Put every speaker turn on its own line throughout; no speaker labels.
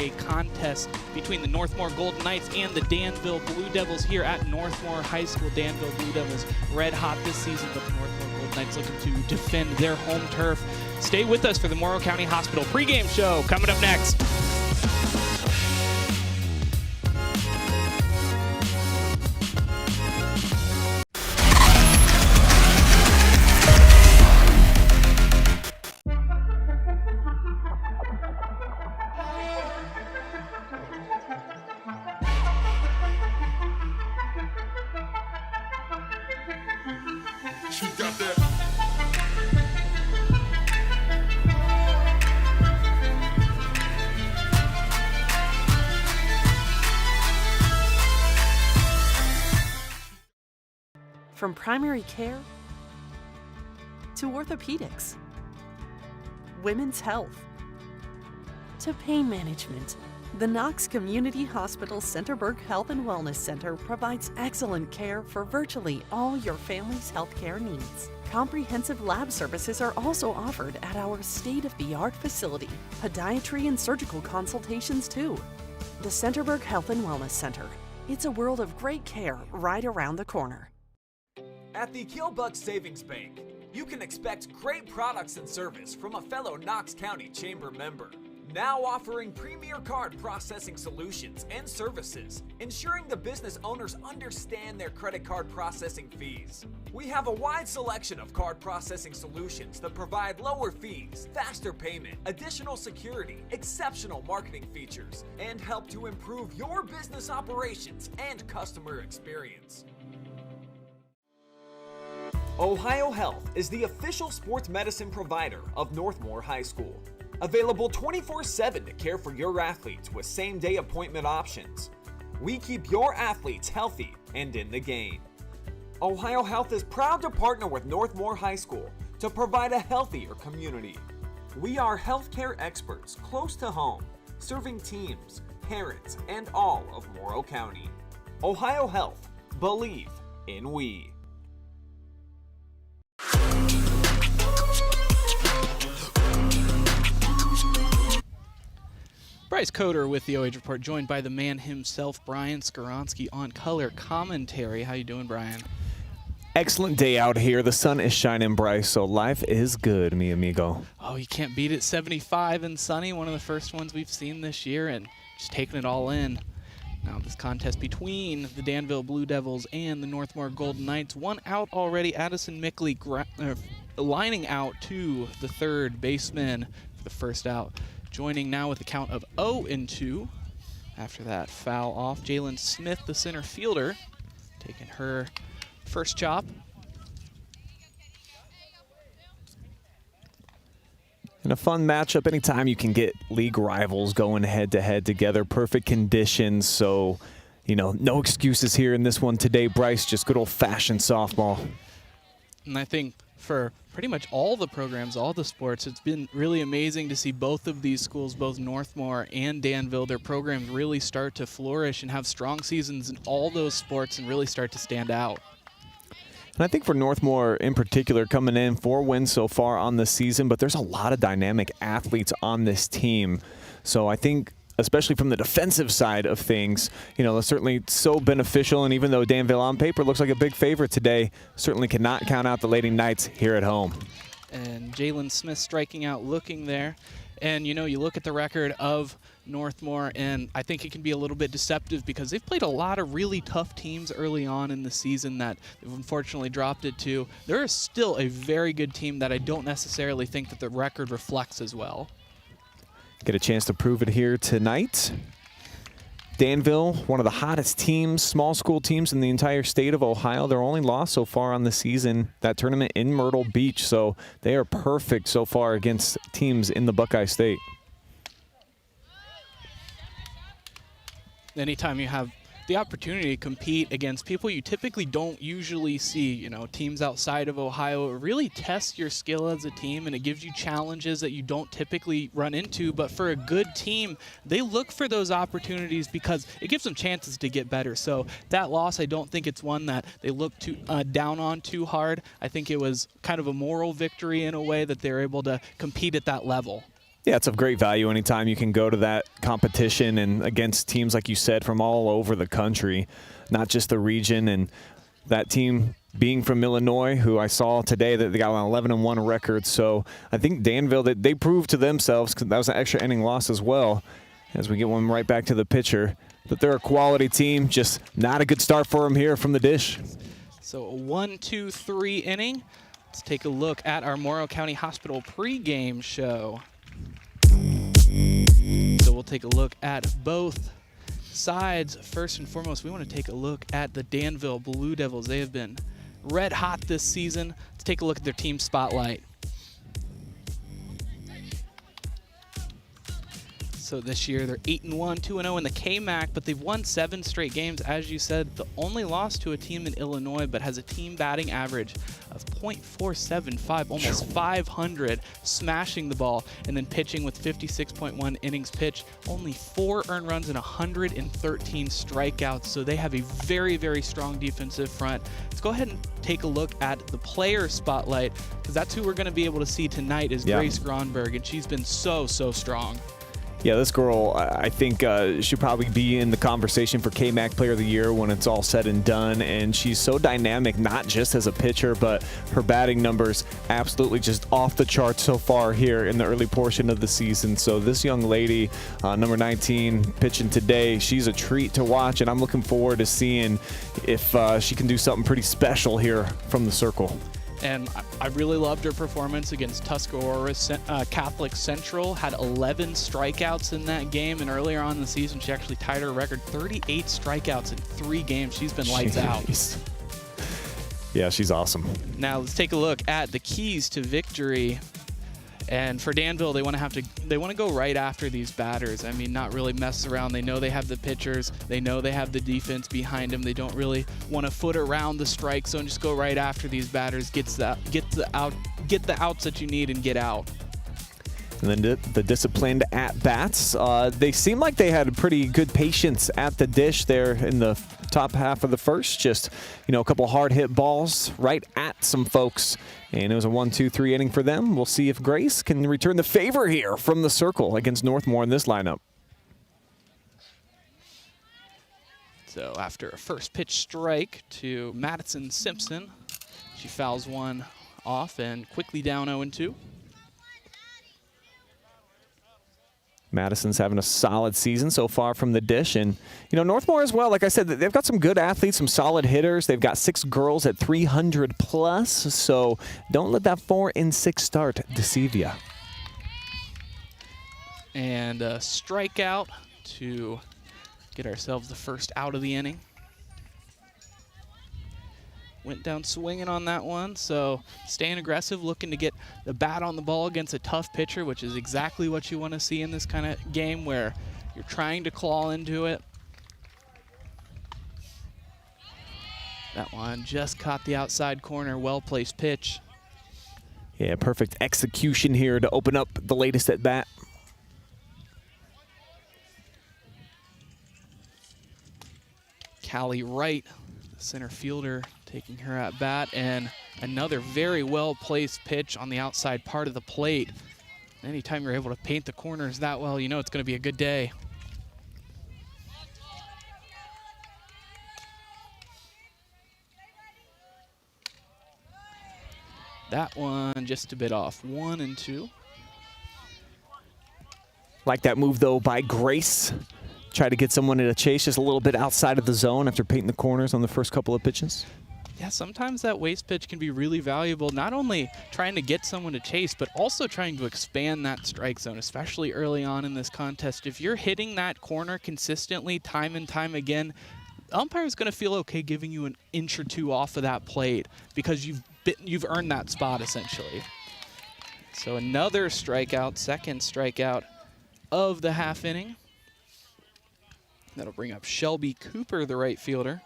a contest between the Northmor Golden Knights and the Danville Blue Devils here at Northmor High School. Danville Blue Devils red hot this season, but the Northmor Golden Knights looking to defend their home turf. Stay with us for the Morrow County Hospital pregame show coming up next.
From primary care to orthopedics, women's health to pain management, the KNOX Community Hospital Centerburg Health and Wellness Center provides excellent care for virtually all your family's healthcare needs. Comprehensive lab services are also offered at our state-of-the-art facility. Podiatry and surgical consultations too. The Centerburg Health and Wellness Center. It's a world of great care right around the corner.
At the KILLBUCK Savings Bank, you can expect great products and service from a fellow Knox County Chamber member. Now offering premier card processing solutions and services, ensuring the business owners understand their credit card processing fees. We have a wide selection of card processing solutions that provide lower fees, faster payment, additional security, exceptional marketing features, and help to improve your business operations and customer experience. Ohio Health is the official sports medicine provider of Northmor High School. Available 24/7 to care for your athletes with same-day appointment options. We keep your athletes healthy and in the game. Ohio Health is proud to partner with Northmor High School to provide a healthier community. We are healthcare experts close to home, serving teams, parents, and all of Morrow County. Ohio Health, believe in we.
Bryce Coder with the OH Report, joined by the man himself, Brian Skoronsky, on color commentary. How you doing, Brian?
Excellent day out here. The sun is shining, Bryce, so life is good, mi amigo.
Oh, you can't beat it. 75 and sunny, one of the first ones we've seen this year, and just taking it all in. Now this contest between the Danville Blue Devils and the Northmor Golden Knights. One out already. Addison Mickley lining out to the third baseman for the first out. Joining now with a count of 0-2. After that foul off, Jalen Smith, the center fielder, taking her first chop.
And a fun matchup anytime you can get league rivals going head-to-head together. Perfect conditions, so, you know, no excuses here in this one today, Bryce. Just good old-fashioned softball.
And I think for pretty much all the programs, all the sports, it's been really amazing to see both of these schools, both Northmor and Danville, their programs really start to flourish and have strong seasons in all those sports and really start to stand out.
And I think for Northmor in particular, coming in 4 wins so far on the season, but there's a lot of dynamic athletes on this team. So I think, especially from the defensive side of things, you know, it's certainly so beneficial. And even though Danville on paper looks like a big favorite today, certainly cannot count out the Lady Knights here at home.
And Jalen Smith striking out, looking there. And, you know, you look at the record of Northmor, and I think it can be a little bit deceptive because they've played a lot of really tough teams early on in the season that they've unfortunately dropped it to. They're still a very good team that I don't necessarily think that the record reflects as well.
Get a chance to prove it here tonight. Danville, one of the hottest teams, small school teams in the entire state of Ohio. Their only loss so far on the season, that tournament in Myrtle Beach. So they are perfect so far against teams in the Buckeye State.
Anytime you have the opportunity to compete against people you typically don't usually see, you know, teams outside of Ohio, it really tests your skill as a team, and it gives you challenges that you don't typically run into. But for a good team, they look for those opportunities because it gives them chances to get better. So that loss, I don't think it's one that they look too down on too hard. I think it was kind of a moral victory in a way that they're able to compete at that level.
Yeah, it's of great value anytime you can go to that competition and against teams, like you said, from all over the country, not just the region. And that team being from Illinois, who I saw today that they got an 11-1 record. So I think Danville, that they proved to themselves, because that was an extra inning loss as well, as we get one right back to the pitcher, that they're a quality team, just not a good start for them here from the dish.
So a 1-2-3 inning. Let's take a look at our Morrow County Hospital pregame show. So we'll take a look at both sides. First and foremost, we want to take a look at the Danville Blue Devils. They have been red hot this season. Let's take a look at their team spotlight. So this year they're 8-1, 2-0 in the KMAC, but they've won 7 straight games. As you said, the only loss to a team in Illinois, but has a team batting average of .475, almost 500, smashing the ball, and then pitching with 56.1 innings pitched, only 4 earned runs and 113 strikeouts. So they have a very, very strong defensive front. Let's go ahead and take a look at the player spotlight, because that's who we're going to be able to see tonight is Grace Gronberg, and she's been so strong.
Yeah, this girl, I think should probably be in the conversation for KMAC Player of the Year when it's all said and done. And she's so dynamic, not just as a pitcher, but her batting numbers absolutely just off the charts so far here in the early portion of the season. So this young lady, number 19, pitching today, she's a treat to watch. And I'm looking forward to seeing if she can do something pretty special here from the circle.
And I really loved her performance against Tuscarora Catholic Central. Had 11 strikeouts in that game, and earlier on in the season, she actually tied her record, 38 strikeouts in 3 games. She's been lights out.
Yeah, she's awesome.
Now let's take a look at the keys to victory. And for Danville, they want to go right after these batters. I mean, not really mess around. They know they have the pitchers. They know they have the defense behind them. They don't really want to foot around the strike zone. Just go right after these batters. Get the outs that you need and get out.
And then the disciplined at-bats. They seem like they had pretty good patience at the dish there in the top half of the first. Just, a couple hard-hit balls right at some folks. And it was a 1-2-3 inning for them. We'll see if Grace can return the favor here from the circle against Northmor in this lineup.
So after a first pitch strike to Madison Simpson, she fouls one off and quickly down 0-2.
Madison's having a solid season so far from the dish. And, Northmor as well, like I said, they've got some good athletes, some solid hitters. They've got 6 girls at 300 plus. So don't let that 4-6 start deceive you.
And a strikeout to get ourselves the first out of the inning. Went down swinging on that one, so staying aggressive, looking to get the bat on the ball against a tough pitcher, which is exactly what you want to see in this kind of game where you're trying to claw into it. That one just caught the outside corner, well-placed pitch.
Yeah, perfect execution here to open up the latest at bat.
Callie Wright, the center fielder, taking her at bat, and another very well-placed pitch on the outside part of the plate. Anytime you're able to paint the corners that well, you know it's going to be a good day. That one just a bit off, 1-2.
Like that move, though, by Grace. Try to get someone in a chase just a little bit outside of the zone after painting the corners on the first couple of pitches.
Yeah, sometimes that waste pitch can be really valuable, not only trying to get someone to chase, but also trying to expand that strike zone, especially early on in this contest. If you're hitting that corner consistently time and time again, the umpire is going to feel okay giving you an inch or two off of that plate because you've earned that spot, essentially. So another strikeout, second strikeout of the half inning. That'll bring up Shelby Cooper, the right fielder.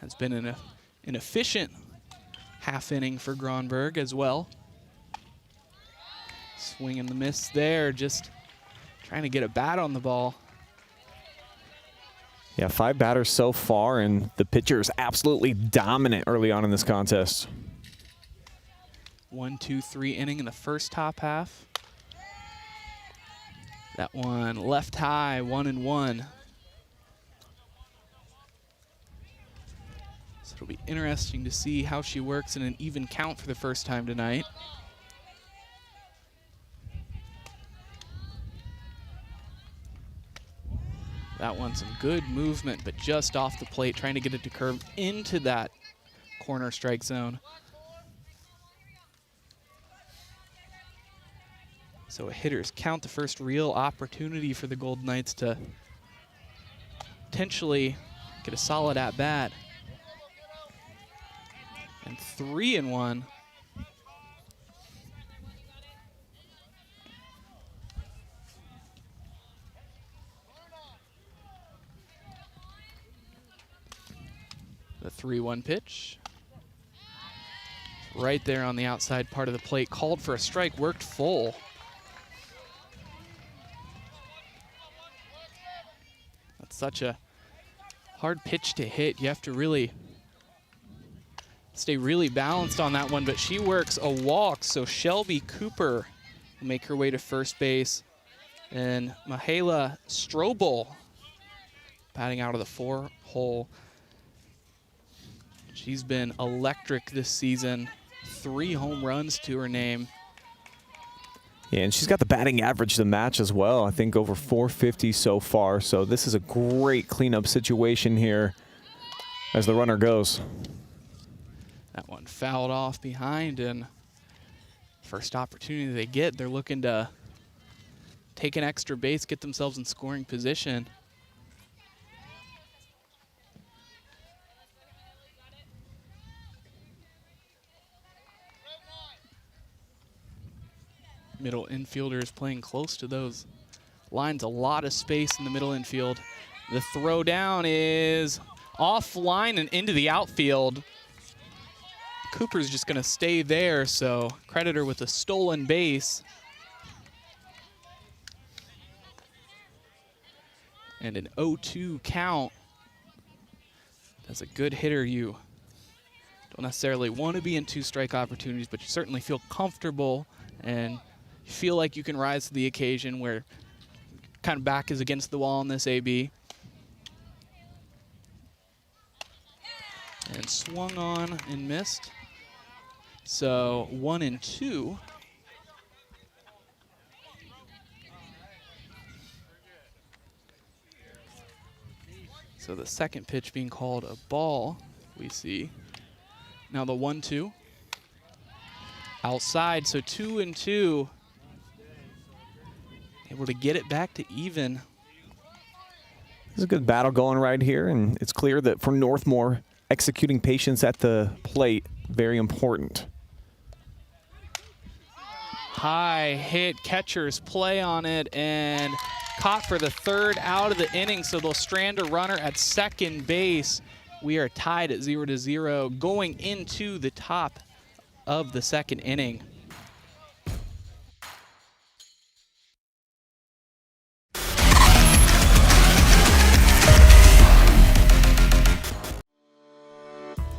Has been an efficient half inning for Gronberg as well. Swing and the miss there, just trying to get a bat on the ball.
Yeah, 5 batters so far, and the pitcher is absolutely dominant early on in this contest.
1, 2, 3 inning in the first top half. That one left high, 1-1. So it'll be interesting to see how she works in an even count for the first time tonight. That one, some good movement, but just off the plate, trying to get it to curve into that corner strike zone. So a hitter's count, the first real opportunity for the Golden Knights to potentially get a solid at-bat. And 3-1. The 3-1 pitch. Right there on the outside part of the plate. Called for a strike, worked full. That's such a hard pitch to hit. You have to really stay really balanced on that one, but she works a walk, so Shelby Cooper will make her way to first base. And Mihaela Strobel batting out of the 4-hole. She's been electric this season. 3 home runs to her name.
Yeah, and she's got the batting average to match as well. I think over 450 so far. So this is a great cleanup situation here as the runner goes.
That one fouled off behind, and first opportunity they get, they're looking to take an extra base, get themselves in scoring position. Middle infielder is playing close to those lines. A lot of space in the middle infield. The throw down is offline and into the outfield. Cooper's just going to stay there, so credit her with a stolen base. And an 0-2 count. As a good hitter, you don't necessarily want to be in 2 strike opportunities, but you certainly feel comfortable and feel like you can rise to the occasion where kind of back is against the wall in this AB. And swung on and missed. So 1-2. So the second pitch being called a ball, we see. Now the 1-2. Outside, so 2-2. Able to get it back to even.
There's a good battle going right here, and it's clear that for Northmor, executing patience at the plate, very important.
High hit, catcher's play on it, and caught for the 3rd out of the inning, so they'll strand a runner at second base. We are tied at 0-0 going into the top of the 2nd inning.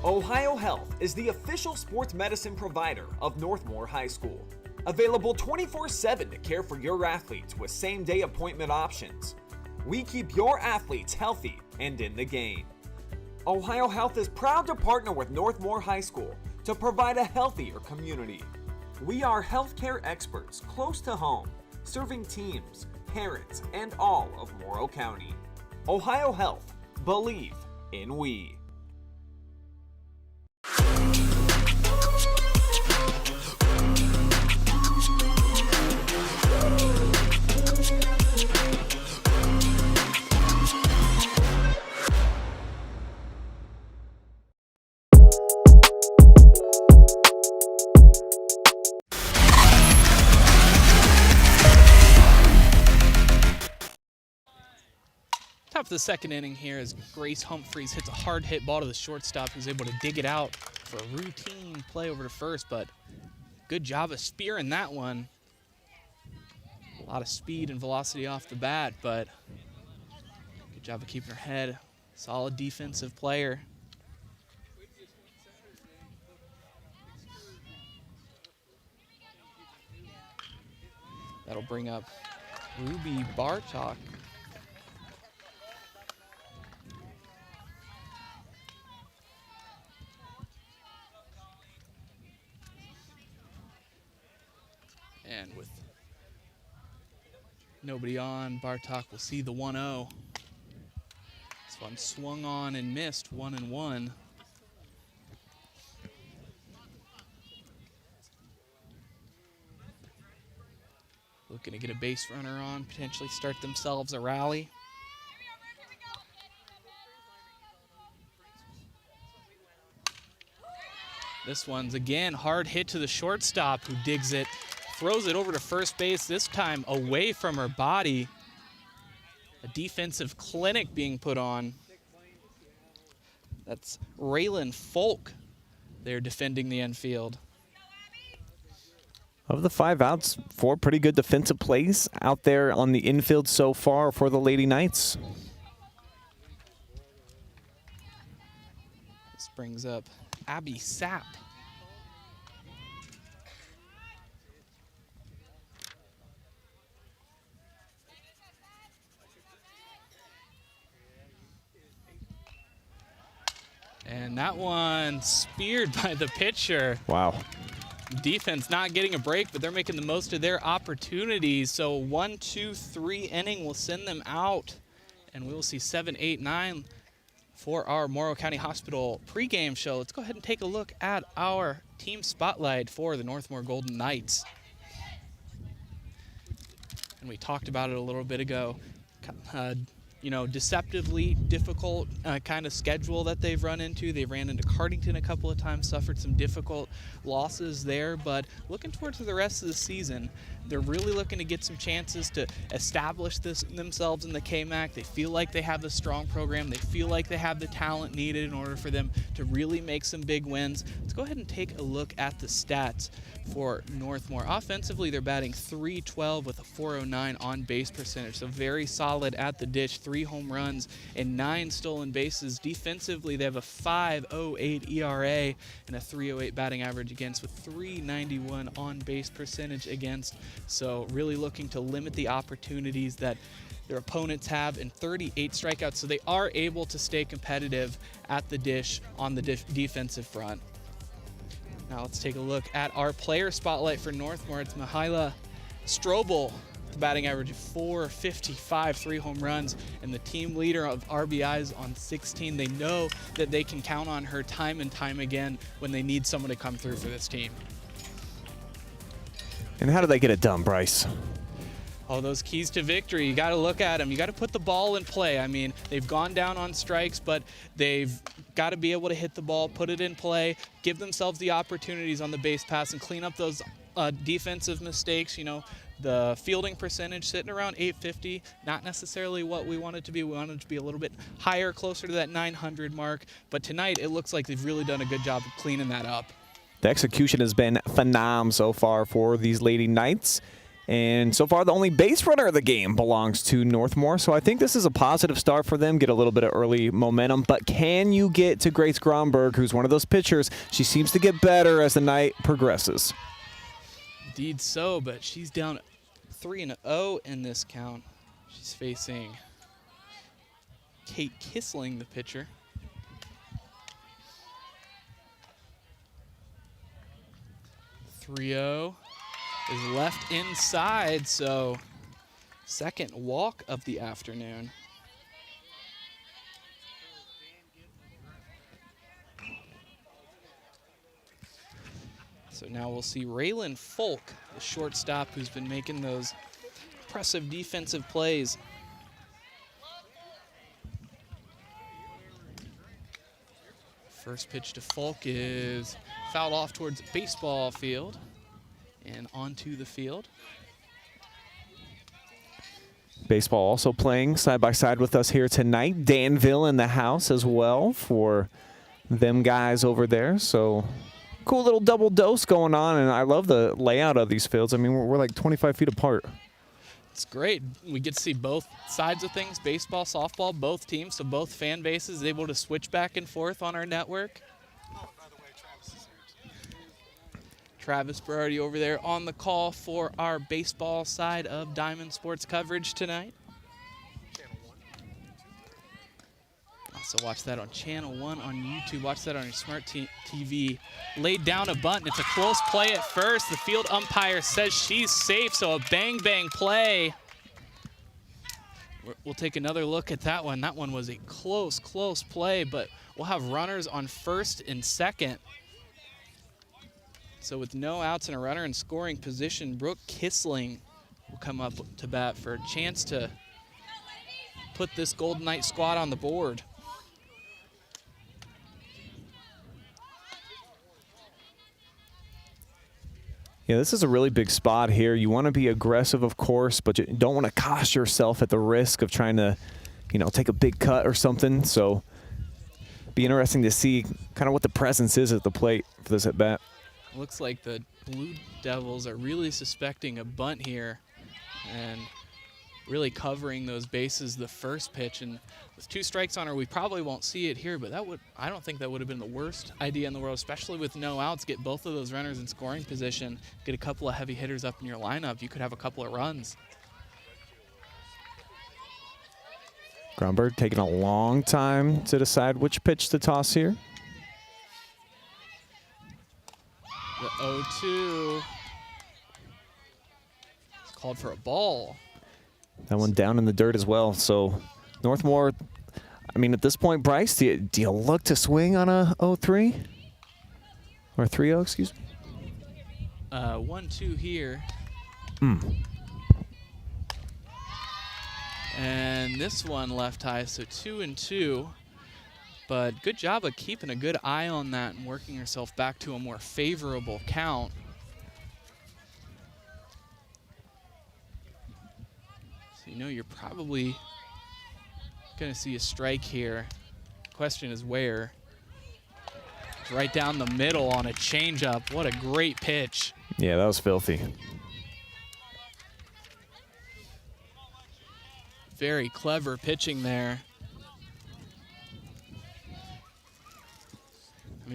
Ohio Health is the official sports medicine provider of Northmor High School. Available 24/7 to care for your athletes with same-day appointment options. We keep your athletes healthy and in the game. Ohio Health is proud to partner with Northmor High School to provide a healthier community. We are healthcare experts close to home, serving teams, parents, and all of Morrow County. Ohio Health, believe in we.
Top of the 2nd inning here as Grace Humphreys hits a hard hit ball to the shortstop, who's able to dig it out for a routine play over to first, but good job of spearing that one. A lot of speed and velocity off the bat, but good job of keeping her head Solid defensive player. That'll bring up Ruby Bartok. And with nobody on, Bartok will see the 1-0. This one swung on and missed, 1-1. Looking to get a base runner on, potentially start themselves a rally. This one's again hard hit to the shortstop who digs it, throws it over to first base, this time away from her body. A defensive clinic being put on. That's Raylan Folk. They're defending the infield.
Of the 5 outs, 4 pretty good defensive plays out there on the infield so far for the Lady Knights.
This brings up Abby Sapp. And that one speared by the pitcher.
Wow.
Defense not getting a break, but they're making the most of their opportunities. So 1, 2, 3 inning will send them out. And we will see 7, 8, 9 for our Morrow County Hospital pregame show. Let's go ahead and take a look at our team spotlight for the Northmor Golden Knights. And we talked about it a little bit ago. You know, deceptively difficult kind of schedule that they've run into. They ran into Cardington a couple of times, suffered some difficult losses there, but looking towards the rest of the season, they're really looking to get some chances to establish themselves in the KMAC. They feel like they have a strong program. They feel like they have the talent needed in order for them to really make some big wins. Let's go ahead and take a look at the stats for Northmor. Offensively, they're batting .312 with a .409 on base percentage, so very solid at the dish. 3 home runs and 9 stolen bases. Defensively, they have a .508 ERA and a .308 batting average against with .391 on base percentage against. So really looking to limit the opportunities that their opponents have, and 38 strikeouts. So they are able to stay competitive at the dish on the defensive front. Now let's take a look at our player spotlight for Northmor. It's Mihaela Strobel, the batting average of .455, 3 home runs, and the team leader of RBIs on 16. They know that they can count on her time and time again when they need someone to come through for this team.
And how do they get it done, Bryce?
Oh, those keys to victory, you got to look at them. You got to put the ball in play. I mean, they've gone down on strikes, but they've got to be able to hit the ball, put it in play, give themselves the opportunities on the base pass, and clean up those defensive mistakes. You know, the fielding percentage sitting around .850, not necessarily what we want it to be. We want it to be a little bit higher, closer to that .900 mark. But tonight, it looks like they've really done a good job of cleaning that up.
The execution has been phenomenal so far for these Lady Knights. And so far, the only base runner of the game belongs to Northmor. So I think this is a positive start for them, get a little bit of early momentum. But can you get to Grace Gronberg, who's one of those pitchers? She seems to get better as the night progresses.
Indeed so, but she's down 3-0 in this count. She's facing Kate Kissling, the pitcher. .30 is left inside, so second walk of the afternoon. So now we'll see Raylan Folk, the shortstop who's been making those impressive defensive plays. First pitch to Folk is fouled off towards the baseball field and onto the field.
Baseball also playing side by side with us here tonight. Danville in the house as well for them guys over there. So cool little double dose going on, and I love the layout of these fields. I mean, we're like 25 feet apart.
It's great. We get to see both sides of things, baseball, softball, both teams, so both fan bases able to switch back and forth on our network. Travis Berardi over there on the call for our baseball side of Diamond Sports coverage tonight. Also watch that on Channel 1 on YouTube. Watch that on your smart TV. Laid down a bunt. It's a close play at first. The field umpire says she's safe, so a bang-bang play. We'll take another look at that one. That one was a close play, but we'll have runners on first and second. So with no outs and a runner in scoring position, Brooke Kissling will come up to bat for a chance to put this Golden Knight squad on the board.
Yeah, this is a really big spot here. You want to be aggressive, of course, but you don't want to cost yourself at the risk of trying to, take a big cut or something. So be interesting to see kind of what the presence is at the plate for this at-bat.
Looks like the Blue Devils are really suspecting a bunt here and really covering those bases the first pitch. And with 2 strikes on her, we probably won't see it here, but I don't think that would have been the worst idea in the world, especially with no outs. Get both of those runners in scoring position, get a couple of heavy hitters up in your lineup. You could have a couple of runs.
Grunberg taking a long time to decide which pitch to toss here.
The 0-2. It's called for a ball.
That one down in the dirt as well. So Northmor, at this point, Bryce, do you look to swing on a 0-3? Or 3-0, excuse me?
1-2 here. And this one left high, so 2-2. But good job of keeping a good eye on that and working yourself back to a more favorable count. So you're probably going to see a strike here. Question is where. It's right down the middle on a changeup. What a great pitch.
Yeah, that was filthy.
Very clever pitching there.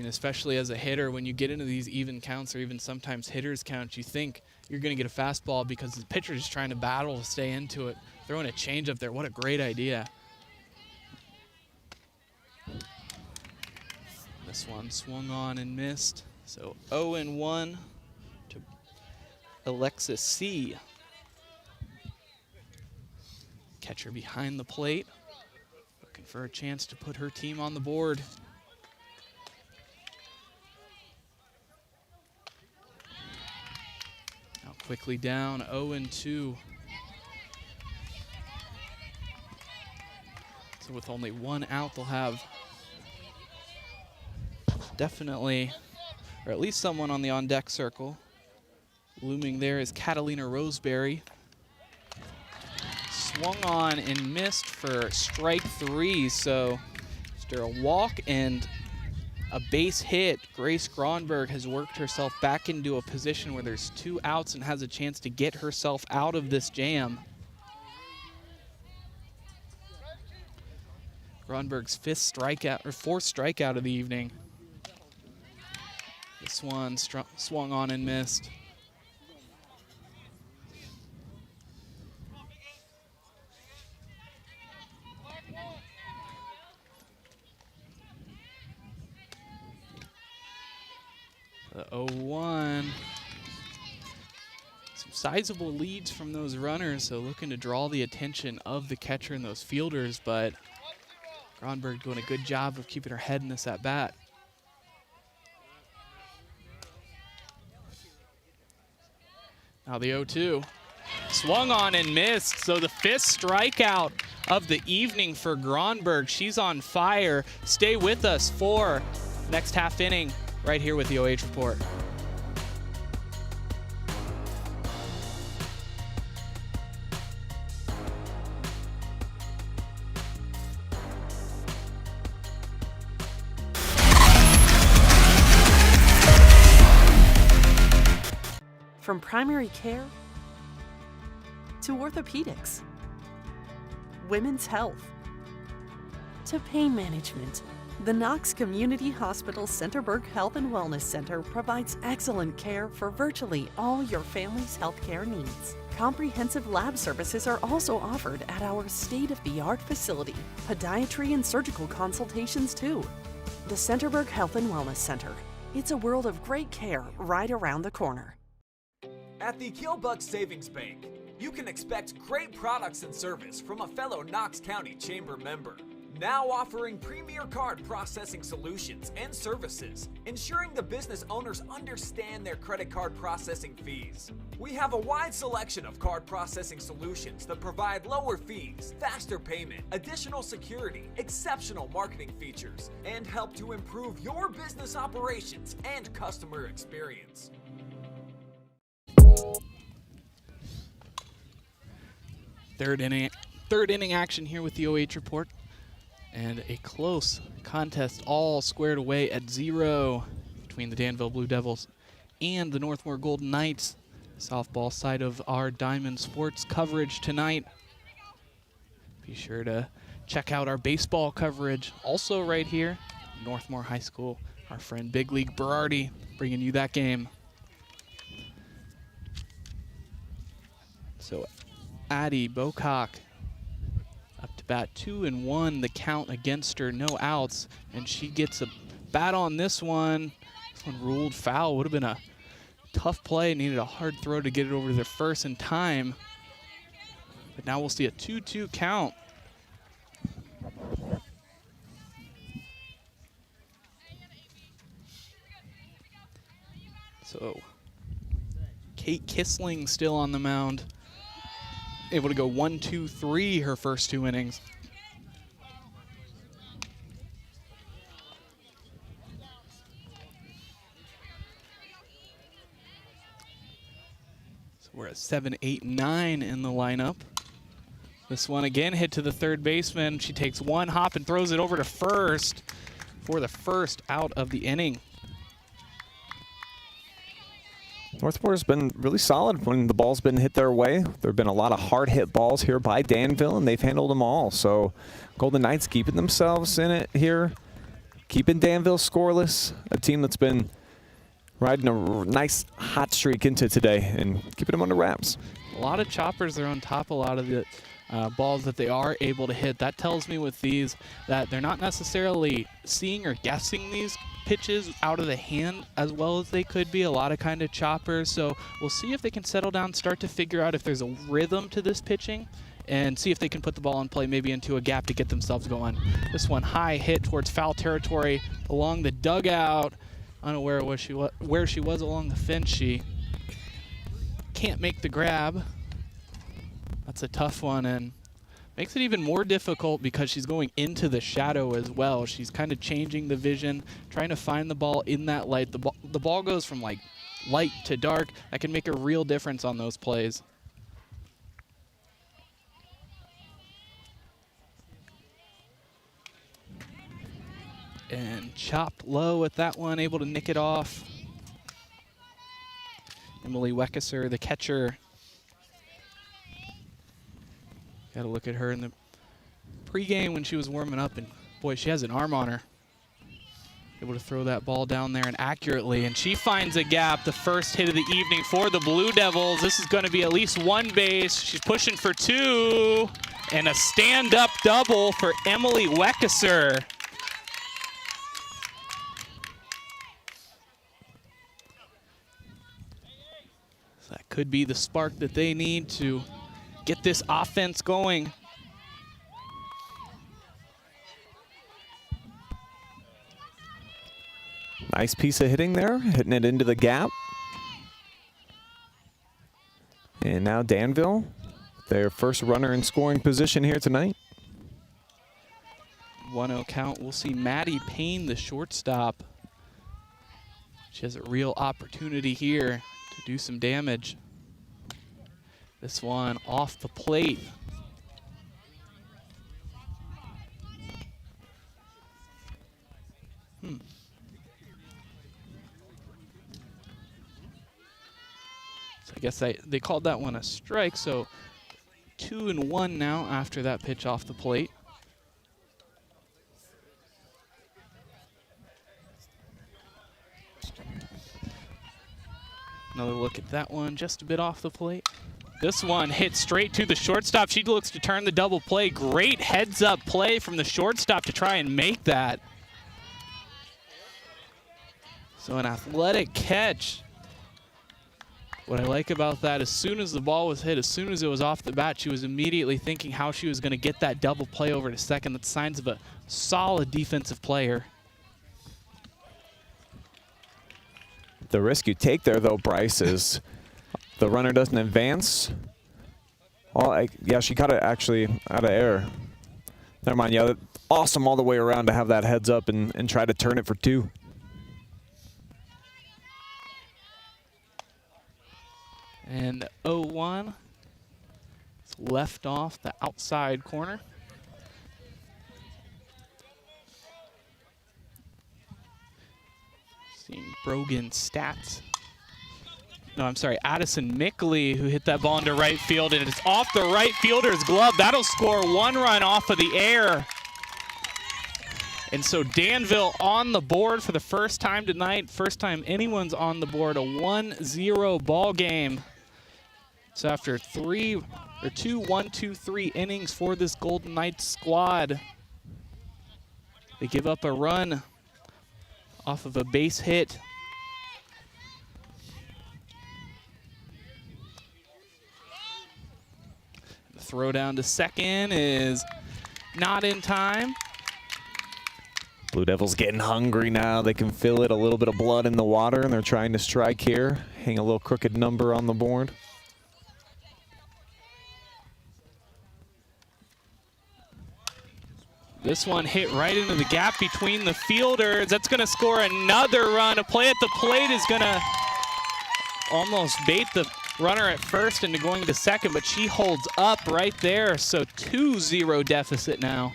Especially as a hitter, when you get into these even counts or even sometimes hitters counts, you think you're going to get a fastball because the pitcher's just trying to battle to stay into it. Throwing a changeup there, what a great idea. This one swung on and missed. So 0-1 to Alexis C. Catcher behind the plate, looking for a chance to put her team on the board. Now quickly down, 0-2. So with only 1 out, they'll have definitely, or at least someone on the on-deck circle. Looming there is Catalina Roseberry. Swung on and missed for strike 3, so after a walk and a base hit, Grace Gronberg has worked herself back into a position where there's 2 outs and has a chance to get herself out of this jam. Gronberg's 4th strikeout of the evening. This one swung on and missed. The 0-1. Some sizable leads from those runners, so looking to draw the attention of the catcher and those fielders, but Gronberg doing a good job of keeping her head in this at-bat. Now the 0-2. Swung on and missed, so the 5th strikeout of the evening for Gronberg. She's on fire. Stay with us for next half inning right here with the OH Report.
From primary care to orthopedics, women's health, to pain management, the Knox Community Hospital Centerburg Health and Wellness Center provides excellent care for virtually all your family's healthcare needs. Comprehensive lab services are also offered at our state-of-the-art facility. Podiatry and surgical consultations too. The Centerburg Health and Wellness Center. It's a world of great care right around the corner.
At the KILLBUCK Savings Bank, you can expect great products and service from a fellow Knox County Chamber member. Now offering premier card processing solutions and services, ensuring the business owners understand their credit card processing fees. We have a wide selection of card processing solutions that provide lower fees, faster payment, additional security, exceptional marketing features, and help to improve your business operations and customer experience.
Third inning action here with the OH report. And a close contest, all squared away at 0 between the Danville Blue Devils and the Northmor Golden Knights. Softball side of our Diamond Sports coverage tonight. Be sure to check out our baseball coverage also right here. Northmor High School, our friend Big League Berardi bringing you that game. So Addie Bocock up to bat, 2-1, the count against her, no outs, and she gets a bat on this one. This one ruled foul. Would have been a tough play, needed a hard throw to get it over to the first in time. But now we'll see a 2-2 count. So Kate Kissling still on the mound. Able to go 1-2-3 her first 2 innings. So we're at 7, 8, 9 in the lineup. This one again hit to the third baseman. She takes one hop and throws it over to first for the first out of the inning.
Northmor's been really solid when the ball's been hit their way. There have been a lot of hard hit balls here by Danville, and they've handled them all. So Golden Knights keeping themselves in it here, keeping Danville scoreless, a team that's been riding a nice hot streak into today and keeping them under wraps.
A lot of choppers are on top, a lot of the balls that they are able to hit. That tells me with these that they're not necessarily seeing or guessing these pitches out of the hand as well as they could be. A lot of kind of choppers. So we'll see if they can settle down, start to figure out if there's a rhythm to this pitching, and see if they can put the ball in play maybe into a gap to get themselves going. This one high hit towards foul territory along the dugout. Unaware of where she was along the fence. She can't make the grab. That's a tough one, and makes it even more difficult because she's going into the shadow as well. She's kind of changing the vision, trying to find the ball in that light. The ball goes from like light to dark. That can make a real difference on those plays. And chopped low with that one, able to nick it off. Emily Weckesser, the catcher. Got to look at her in the pregame when she was warming up, and boy, she has an arm on her. Able to throw that ball down there and accurately, and she finds a gap. The first hit of the evening for the Blue Devils. This is going to be at least one base. She's pushing for 2, and a stand-up double for Emily Weckesser. So that could be the spark that they need to get this offense going.
Nice piece of hitting there, hitting it into the gap. And now Danville, their first runner in scoring position here tonight.
1-0 count. We'll see Maddie Payne, the shortstop. She has a real opportunity here to do some damage. This one off the plate. So I guess they called that one a strike, so 2-1 now after that pitch off the plate. Another look at that one, just a bit off the plate. This one hit straight to the shortstop. She looks to turn the double play. Great heads-up play from the shortstop to try and make that. So an athletic catch. What I like about that, as soon as the ball was hit, as soon as it was off the bat, she was immediately thinking how she was going to get that double play over to second. That's signs of a solid defensive player.
The risk you take there, though, Bryce, is the runner doesn't advance. Oh, yeah, she caught it actually out of air. Never mind. Yeah, awesome all the way around to have that heads up and try to turn it for 2.
And 0-1. It's left off the outside corner. Seeing Brogan's stats. No, I'm sorry, Addison Mickley, who hit that ball into right field, and it's off the right fielder's glove. That'll score 1 run off of the air. And so Danville on the board for the first time tonight. First time anyone's on the board, a 1-0 ball game. So after 2 1-2-3 innings for this Golden Knights squad, they give up a run off of a base hit. The throw down to second is not in time.
Blue Devils getting hungry now. They can feel it, a little bit of blood in the water, and they're trying to strike here. Hang a little crooked number on the board.
This one hit right into the gap between the fielders. That's going to score another run. A play at the plate is going to almost bait the runner at first into going to second, but she holds up right there. So 2-0 deficit now.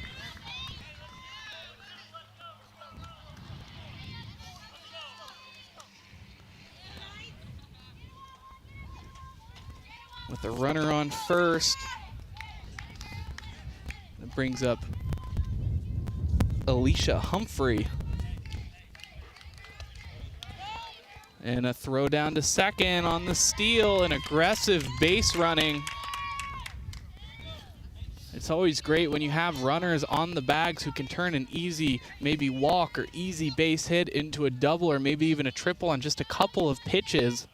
With the runner on first, it brings up Alicia Humphrey. And a throw down to second on the steal, and aggressive base running. It's always great when you have runners on the bags who can turn an easy maybe walk or easy base hit into a double or maybe even a triple on just a couple of pitches.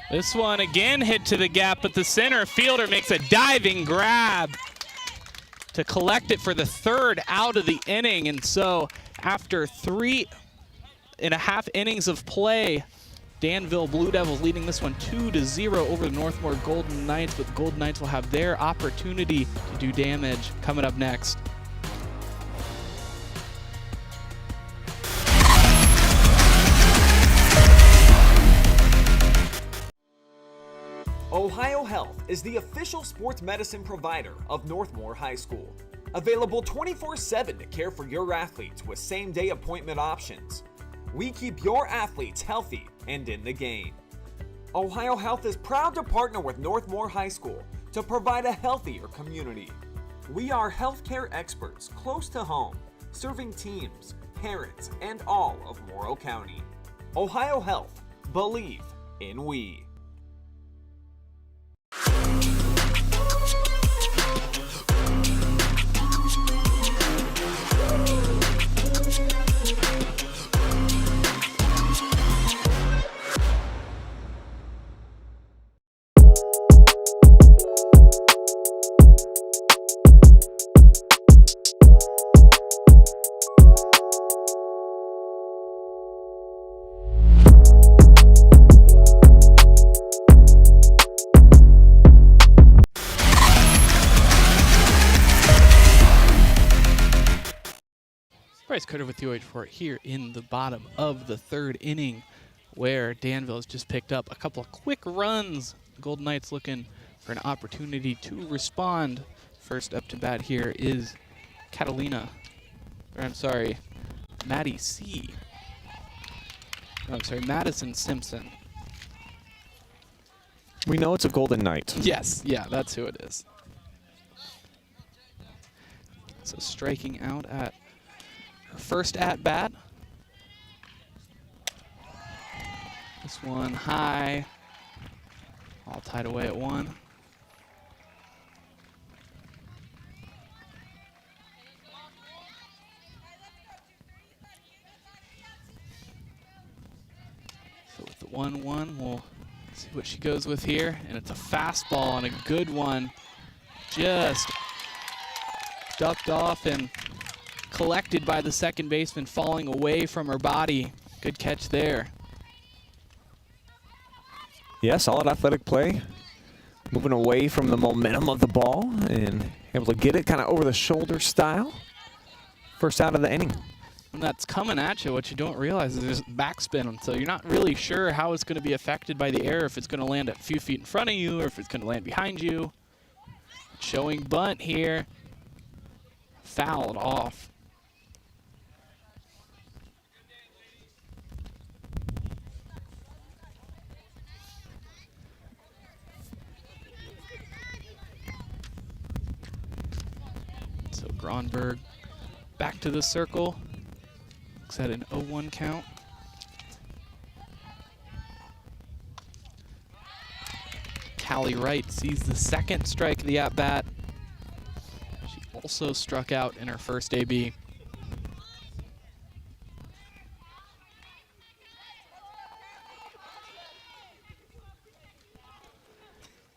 This one again hit to the gap, but the center fielder makes a diving grab to collect it for the 3rd out of the inning. And so after 3.5 innings of play, Danville Blue Devils leading this one 2-0 over the Northmor Golden Knights, but the Golden Knights will have their opportunity to do damage coming up next.
Ohio Health is the official sports medicine provider of Northmor High School. Available 24/7 to care for your athletes with same-day appointment options. We keep your athletes healthy and in the game. Ohio Health is proud to partner with Northmor High School to provide a healthier community. We are healthcare experts close to home, serving teams, parents, and all of Morrow County. Ohio Health, believe in we.
Bryce Cutter with the OH Report here in the bottom of the 3rd inning, where Danville has just picked up a couple of quick runs. The Golden Knights looking for an opportunity to respond. First up to bat here is Maddie C. Oh, I'm sorry, Madison Simpson.
We know it's a Golden Knight.
Yes, yeah, that's who it is. So striking out at her first at-bat. This one high, all tied away at 1. So with the 1-1, we'll see what she goes with here. And it's a fastball and a good one. Just ducked off and collected by the second baseman, falling away from her body. Good catch there.
Yeah, solid athletic play. Moving away from the momentum of the ball and able to get it kind of over the shoulder style. First out of the inning.
When that's coming at you, what you don't realize is there's backspin, so you're not really sure how it's going to be affected by the air, if it's going to land a few feet in front of you or if it's going to land behind you. Showing bunt here. Fouled off. So Gronberg back to the circle. Looks at an 0-1 count. Callie Wright sees the second strike of the at-bat. She also struck out in her first AB.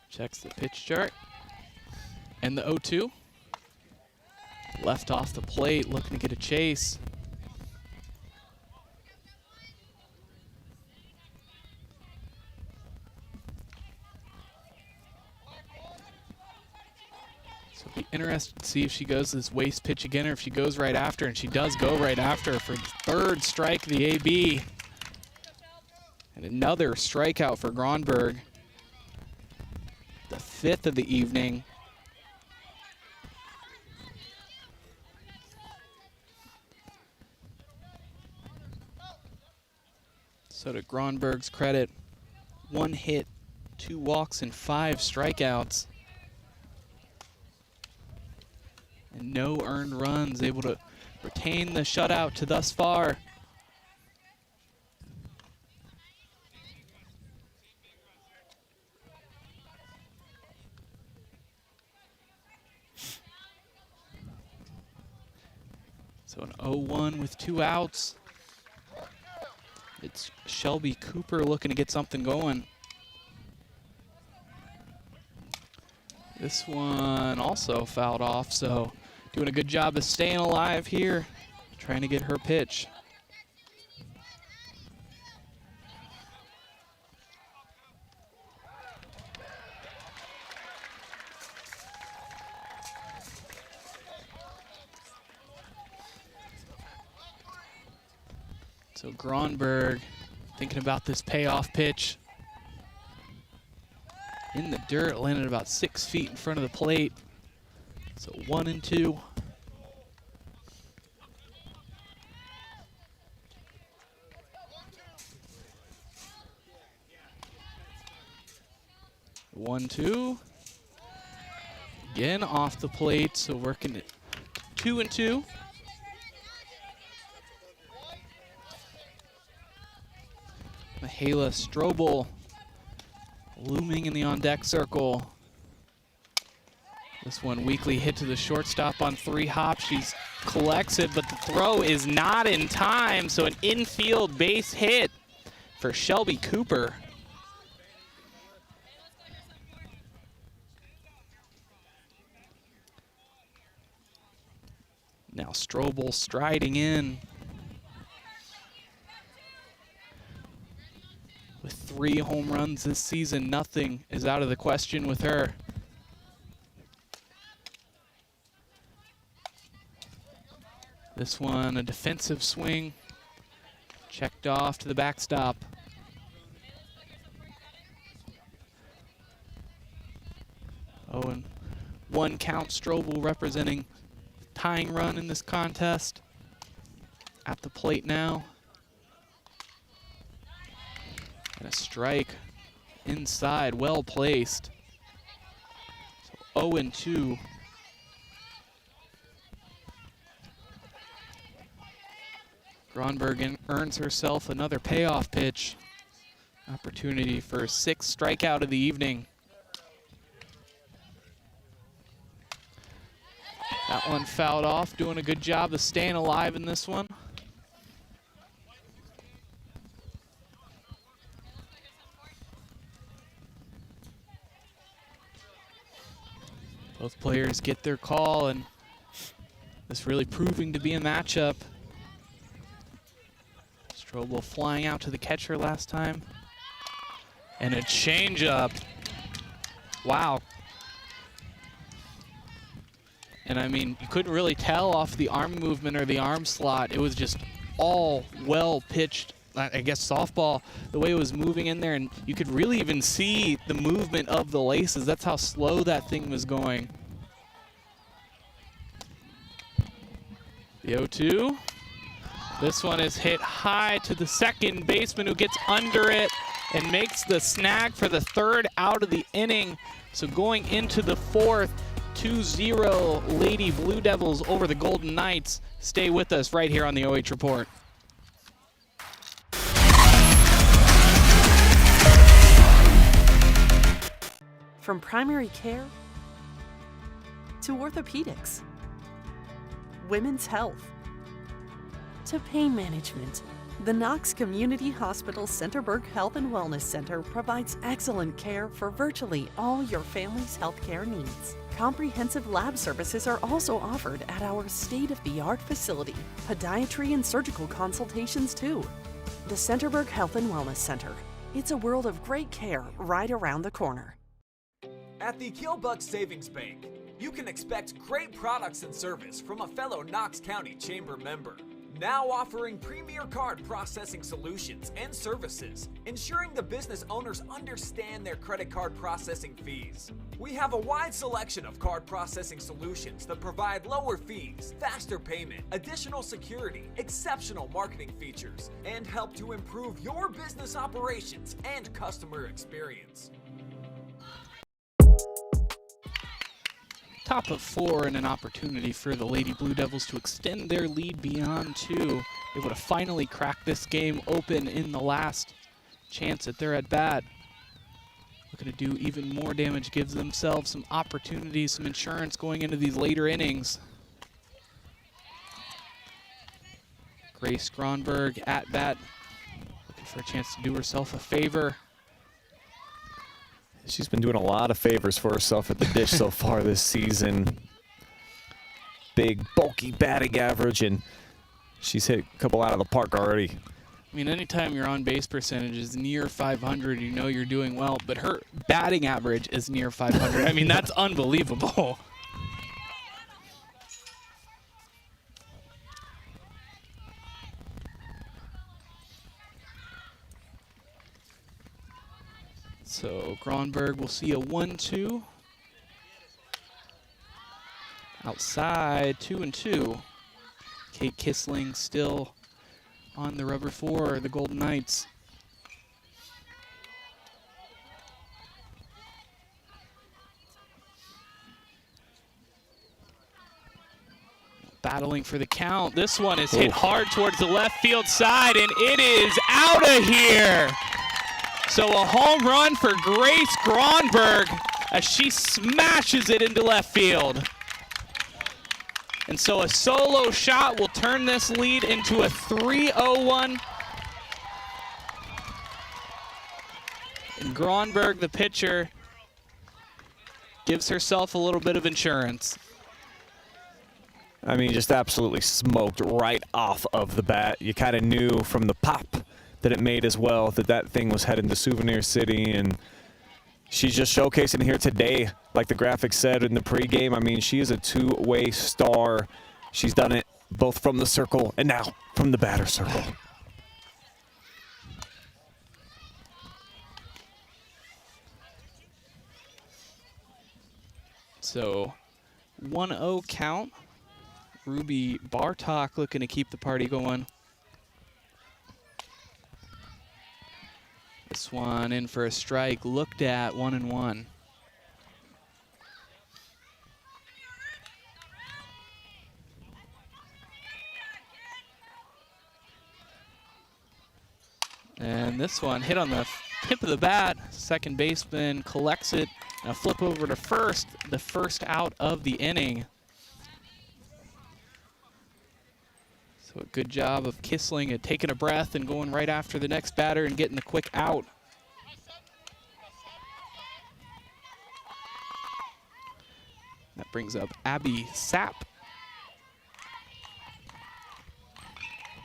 Checks the pitch chart. And the 0-2. Left off the plate, looking to get a chase. So it'll be interested to see if she goes this waste pitch again or if she goes right after, and she does go right after for the third strike of the AB. And another strikeout for Gronberg. The 5th of the evening. So to Gronberg's credit, 1 hit, 2 walks, and 5 strikeouts. And no earned runs, able to retain the shutout to thus far. So an 0-1 with 2 outs. It's Shelby Cooper looking to get something going. This one also fouled off, so doing a good job of staying alive here, trying to get her pitch. So Gronberg thinking about this payoff pitch. In the dirt, landed about 6 feet in front of the plate. So 1-2. One, 2. Again off the plate, so working at 2-2. Mihaela Strobel looming in the on-deck circle. This one weakly hit to the shortstop on 3 hops. She collects it, but the throw is not in time, so an infield base hit for Shelby Cooper. Now Strobel striding in. With 3 home runs this season, nothing is out of the question with her. This one, a defensive swing, checked off to the backstop. Oh, and 1 count, Strobel representing tying run in this contest. At the plate now. And a strike inside, well placed. So 0-2. Gronberg earns herself another payoff pitch. Opportunity for a 6th strikeout of the evening. That one fouled off, doing a good job of staying alive in this one. Both players get their call, and this really proving to be a matchup. Strobel flying out to the catcher last time. And a changeup. Wow. And I mean, you couldn't really tell off the arm movement or the arm slot. It was just all well pitched, I guess softball, the way it was moving in there. And you could really even see the movement of the laces. That's how slow that thing was going. The 0-2. This one is hit high to the second baseman, who gets under it and makes the snag for the 3rd out of the inning. So going into the 4th, 2-0 Lady Blue Devils over the Golden Knights. Stay with us right here on the OH Report.
From primary care to orthopedics, women's health, to pain management, the KNOX Community Hospital Centerburg Health and Wellness Center provides excellent care for virtually all your family's healthcare needs. Comprehensive lab services are also offered at our state-of-the-art facility. Podiatry and surgical consultations too. The Centerburg Health and Wellness Center. It's a world of great care right around the corner.
At the KILLBUCK Savings Bank, you can expect great products and service from a fellow Knox County Chamber member. Now offering premier card processing solutions and services, ensuring the business owners understand their credit card processing fees. We have a wide selection of card processing solutions that provide lower fees, faster payment, additional security, exceptional marketing features, and help to improve your business operations and customer experience.
Top of 4 and an opportunity for the Lady Blue Devils to extend their lead beyond 2. Able to finally crack this game open in the last chance at their at-bat. Looking to do even more damage, gives themselves some opportunities, some insurance going into these later innings. Grace Gronberg at-bat, looking for a chance to do herself a favor.
She's been doing a lot of favors for herself at the dish so far this season. Big, bulky batting average, and she's hit a couple out of the park already.
I mean, anytime your on-base percentage is near 500, you know you're doing well, but her batting average is near 500. I mean, that's unbelievable. So Gronberg will see a 1-2. Outside, 2-2. Kate Kissling still on the rubber for the Golden Knights. Battling for the count. This one is hit hard towards the left field side, and it is out of here. So a home run for Grace Gronberg as she smashes it into left field. And so a solo shot will turn this lead into a 3-0-1. And Gronberg, the pitcher, gives herself a little bit of insurance.
I mean, just absolutely smoked right off of the bat. You kind of knew from the pop that it made as well that that thing was heading to Souvenir City, and she's just showcasing here today, like the graphic said in the pregame. I mean, she is a two-way star. She's done it both from the circle and now from the batter circle.
So 1-0 count. Ruby Bartok looking to keep the party going. This one in for a strike, looked at 1-1. And this one hit on the tip of the bat. Second baseman collects it. A flip over to first, the first out of the inning. So a good job of Kissling at taking a breath and going right after the next batter and getting the quick out. That brings up Abby Sapp.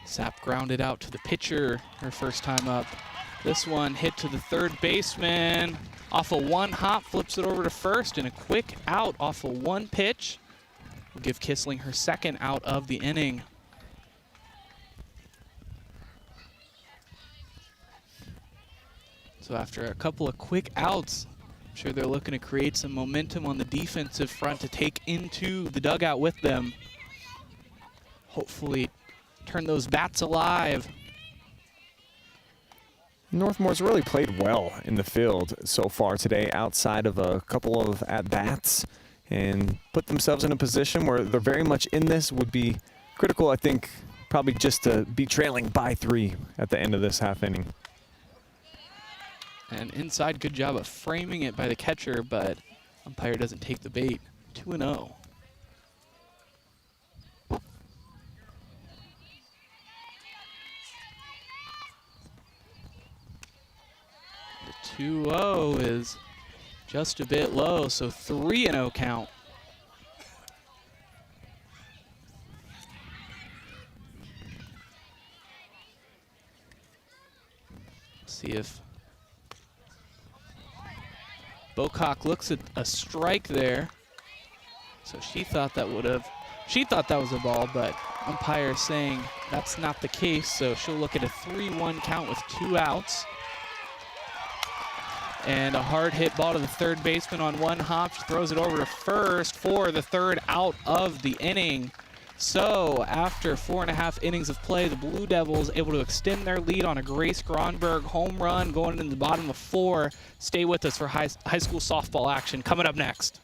Sapp grounded out to the pitcher her first time up. This one hit to the third baseman. Off a one hop, flips it over to first, and a quick out off a one pitch. Will give Kissling her second out of the inning. So after a couple of quick outs, I'm sure they're looking to create some momentum on the defensive front to take into the dugout with them. Hopefully turn those bats alive.
Northmor's really played well in the field so far today, outside of a couple of at-bats, and put themselves in a position where they're very much in this. Would be critical, I think, probably just to be trailing by 3 at the end of this half inning.
And inside, good job of framing it by the catcher, but umpire doesn't take the bait. 2-0. The 2-0 is just a bit low, so 3-0 count. See if Bocock looks at a strike there. So she thought that was a ball, but umpire saying that's not the case, so she'll look at a 3-1 count with 2 outs. And a hard hit ball to the third baseman on one hop. She throws it over to first for the third out of the inning. So after 4.5 innings of play, the Blue Devils able to extend their lead on a Grace Gronberg home run going into the bottom of 4. Stay with us for high school softball action coming up next.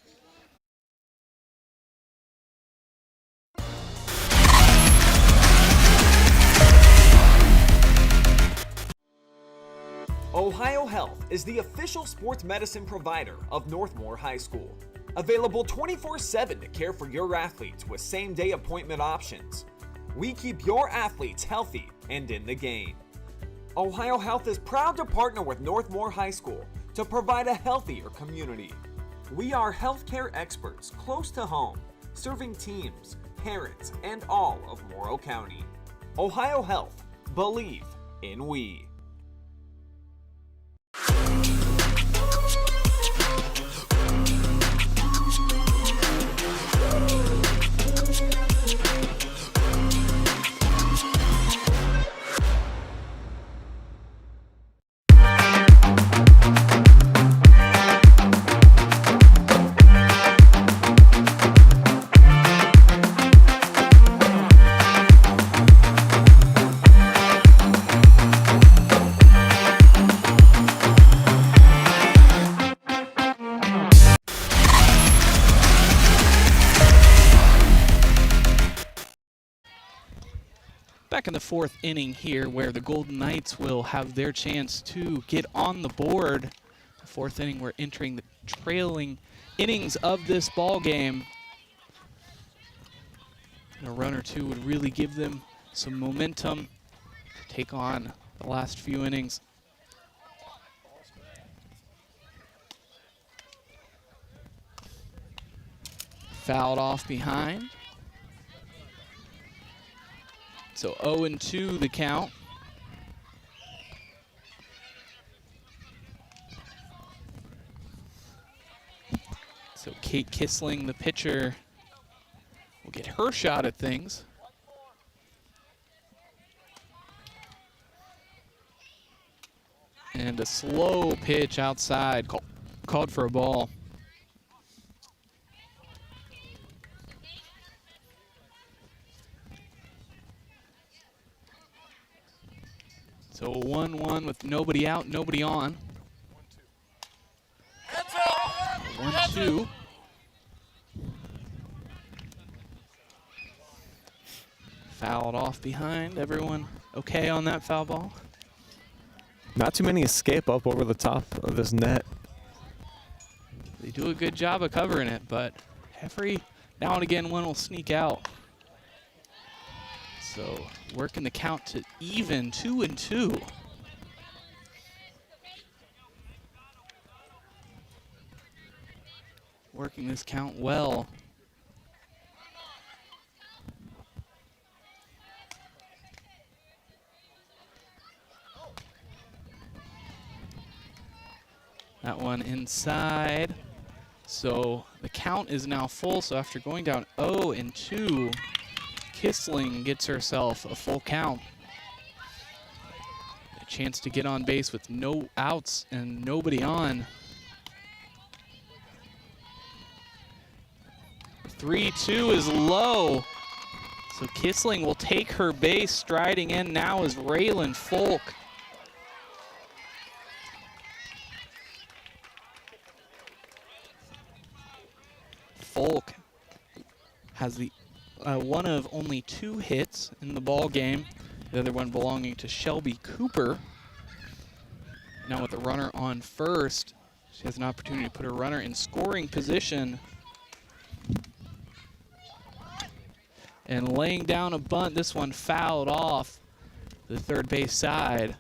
Ohio Health is the official sports medicine provider of Northmor High School. Available 24/7 to care for your athletes with same-day appointment options. We keep your athletes healthy and in the game. Ohio Health is proud to partner with Northmor High School to provide a healthier community. We are healthcare experts close to home, serving teams, parents, and all of Morrow County. Ohio Health, believe in we.
Back in the 4th inning here, where the Golden Knights will have their chance to get on the board. The 4th inning, we're entering the trailing innings of this ball game. And a run or two would really give them some momentum to take on the last few innings. Fouled off behind. So 0-2 the count. So Kate Kissling, the pitcher, will get her shot at things. And a slow pitch outside, called for a ball. So 1-1 with nobody out, nobody on. 1-2. Fouled off behind. Everyone okay on that foul ball?
Not too many escape up over the top of this net.
They do a good job of covering it, but every now and again one will sneak out. So working the count to even, 2-2. Working this count well. That one inside. So the count is now full. So after going down 0-2, Kissling gets herself a full count. A chance to get on base with no outs and nobody on. 3-2 is low. So Kissling will take her base. Striding in now is Raylan Folk. Folk has the one of only 2 hits in the ball game, the other one belonging to Shelby Cooper. Now with a runner on first, she has an opportunity to put her runner in scoring position. And laying down a bunt, this one fouled off the third base side.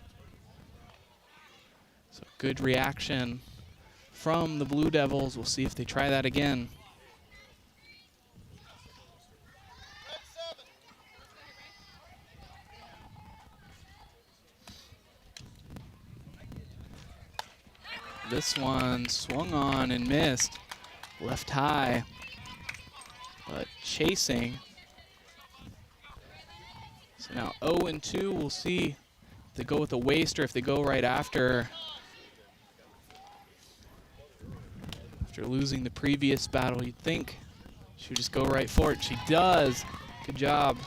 So good reaction from the Blue Devils. We'll see if they try that again. This one swung on and missed. Left high, but chasing. So now 0-2, we'll see if they go with a waste or if they go right after. After losing the previous battle, you'd think she would just go right for it. She does. Good job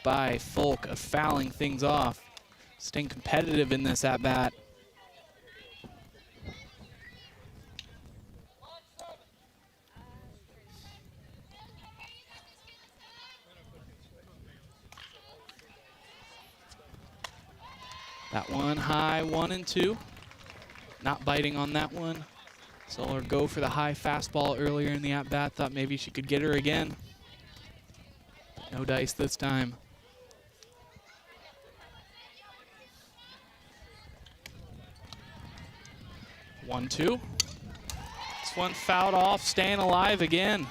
by Folk of fouling things off. Staying competitive in this at-bat. That one high, 1-2. Not biting on that one. Saw her go for the high fastball earlier in the at-bat. Thought maybe she could get her again. No dice this time. One, two. This one fouled off, staying alive again.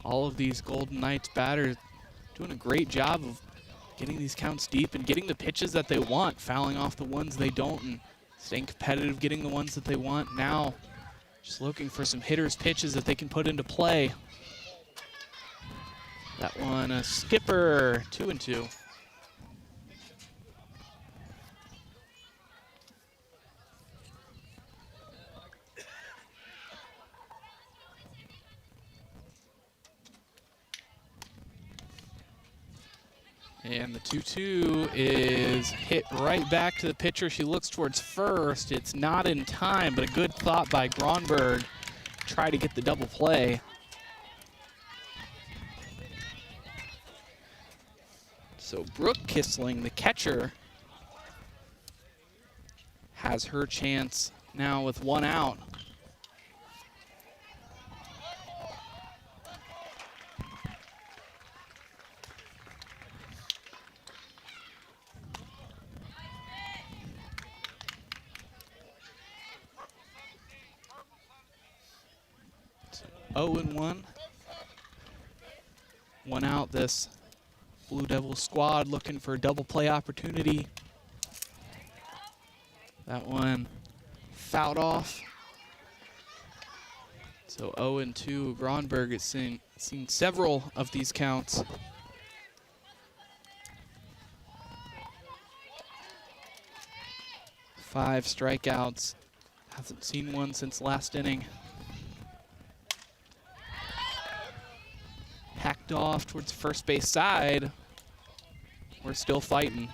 All of these Golden Knights batters doing a great job of getting these counts deep and getting the pitches that they want, fouling off the ones they don't, and staying competitive, getting the ones that they want. Now, just looking for some hitters' pitches that they can put into play. That one, a skipper, 2-2. And the 2-2 is hit right back to the pitcher. She looks towards first. It's not in time, but a good thought by Gronberg. Try to get the double play. So Brooke Kissling, the catcher, has her chance now with one out. So 0-1. One out, this Blue Devil squad looking for a double play opportunity. That one fouled off. So 0-2. Gronberg has seen several of these counts. Five strikeouts. Hasn't seen one since last inning. Hacked tipped off towards first base side. We're still fighting.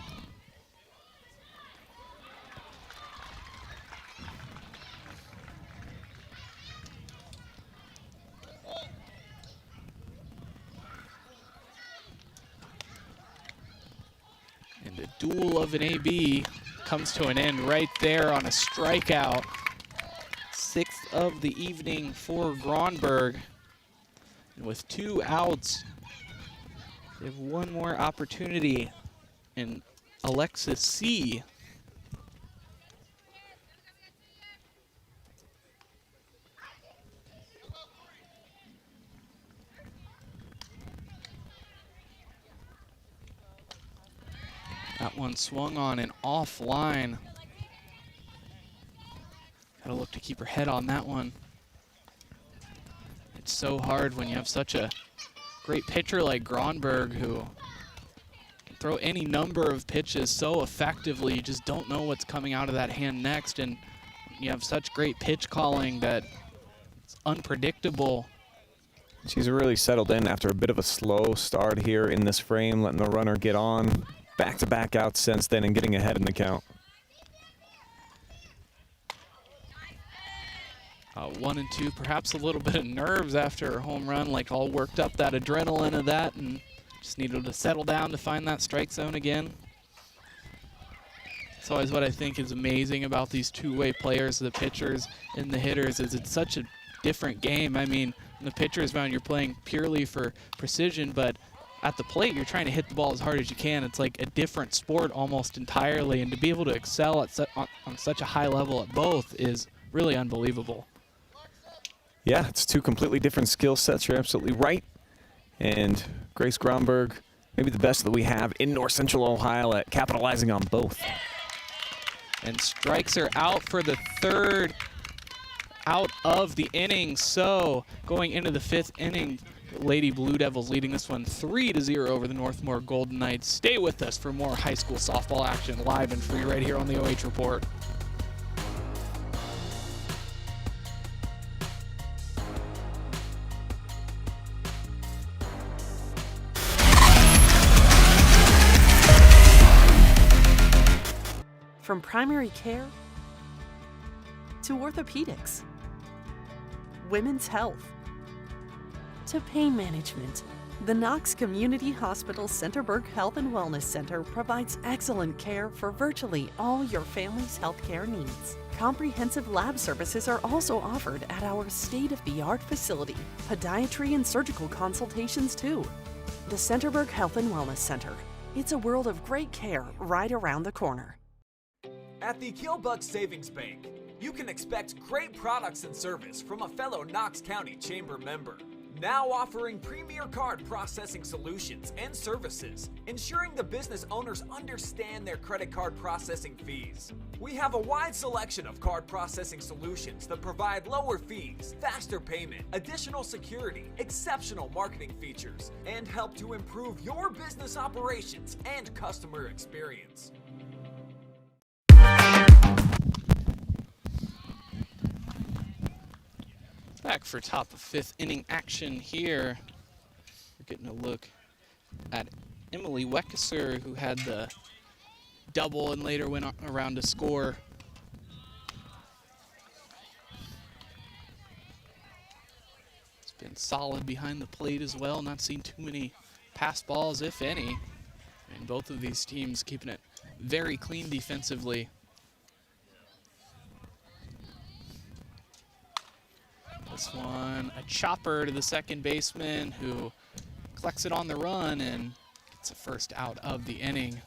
And the duel of an AB comes to an end right there on a strikeout. 6th of the evening for Gronberg. And with 2 outs, they have one more opportunity in Alexis C. That one swung on and offline. Gotta look to keep her head on that one. It's so hard when you have such a great pitcher like Gronberg who can throw any number of pitches so effectively. You just don't know what's coming out of that hand next, and you have such great pitch calling that it's unpredictable.
She's really settled in after a bit of a slow start here in this frame, letting the runner get on. Back-to-back outs since then and getting ahead in the count.
1 and 2, perhaps a little bit of nerves after her home run, like all worked up that adrenaline of that, and just needed to settle down to find that strike zone again. It's always what I think is amazing about these two-way players, the pitchers and the hitters, is it's such a different game. I mean, in the pitcher's mound, you're playing purely for precision, but at the plate, you're trying to hit the ball as hard as you can. It's like a different sport almost entirely, and to be able to excel at on such a high level at both is really unbelievable.
Yeah, it's 2 completely different skill sets. You're absolutely right. And Grace Gronberg, maybe the best that we have in North Central Ohio at capitalizing on both.
And strikes are out for the 3rd out of the inning. So going into the 5th inning, Lady Blue Devils leading this one 3-0 over the Northmor Golden Knights. Stay with us for more high school softball action live and free right here on the OH Report.
From primary care to orthopedics, women's health, to pain management, the KNOX Community Hospital Centerburg Health and Wellness Center provides excellent care for virtually all your family's healthcare needs. Comprehensive lab services are also offered at our state-of-the-art facility. Podiatry and surgical consultations too. The Centerburg Health and Wellness Center. It's a world of great care right around the corner.
At the KILLBUCK Savings Bank, you can expect great products and service from a fellow Knox County Chamber member. Now offering premier card processing solutions and services, ensuring the business owners understand their credit card processing fees. We have a wide selection of card processing solutions that provide lower fees, faster payment, additional security, exceptional marketing features, and help to improve your business operations and customer experience.
Back for top of 5th inning action here. We're getting a look at Emily Weckesser, who had the double and later went around to score. It's been solid behind the plate as well. Not seen too many pass balls, if any. And both of these teams keeping it very clean defensively. This one, a chopper to the second baseman who collects it on the run and gets a first out of the inning.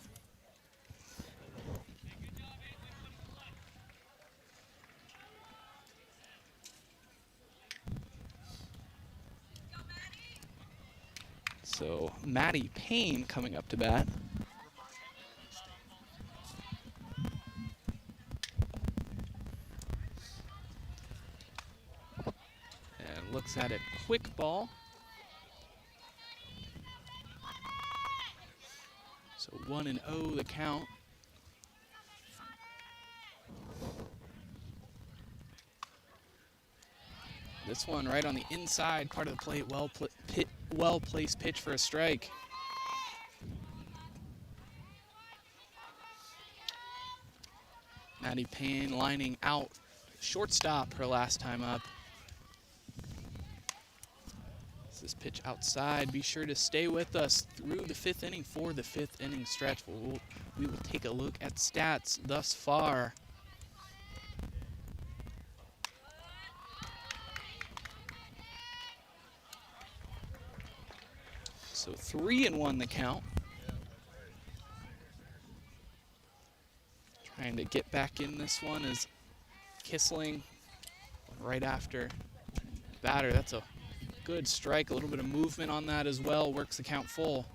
So Maddie Payne coming up to bat. Looks at it, quick ball. So 1-0 the count. This one right on the inside part of the plate, well well-placed pitch for a strike. Maddie Payne lining out shortstop her last time up. This pitch outside. Be sure to stay with us through the 5th inning for the 5th inning stretch. We will take a look at stats thus far. So 3-1 the count. Trying to get back in this one is Kissling right after batter. That's a good strike, a little bit of movement on that as well, works the count full.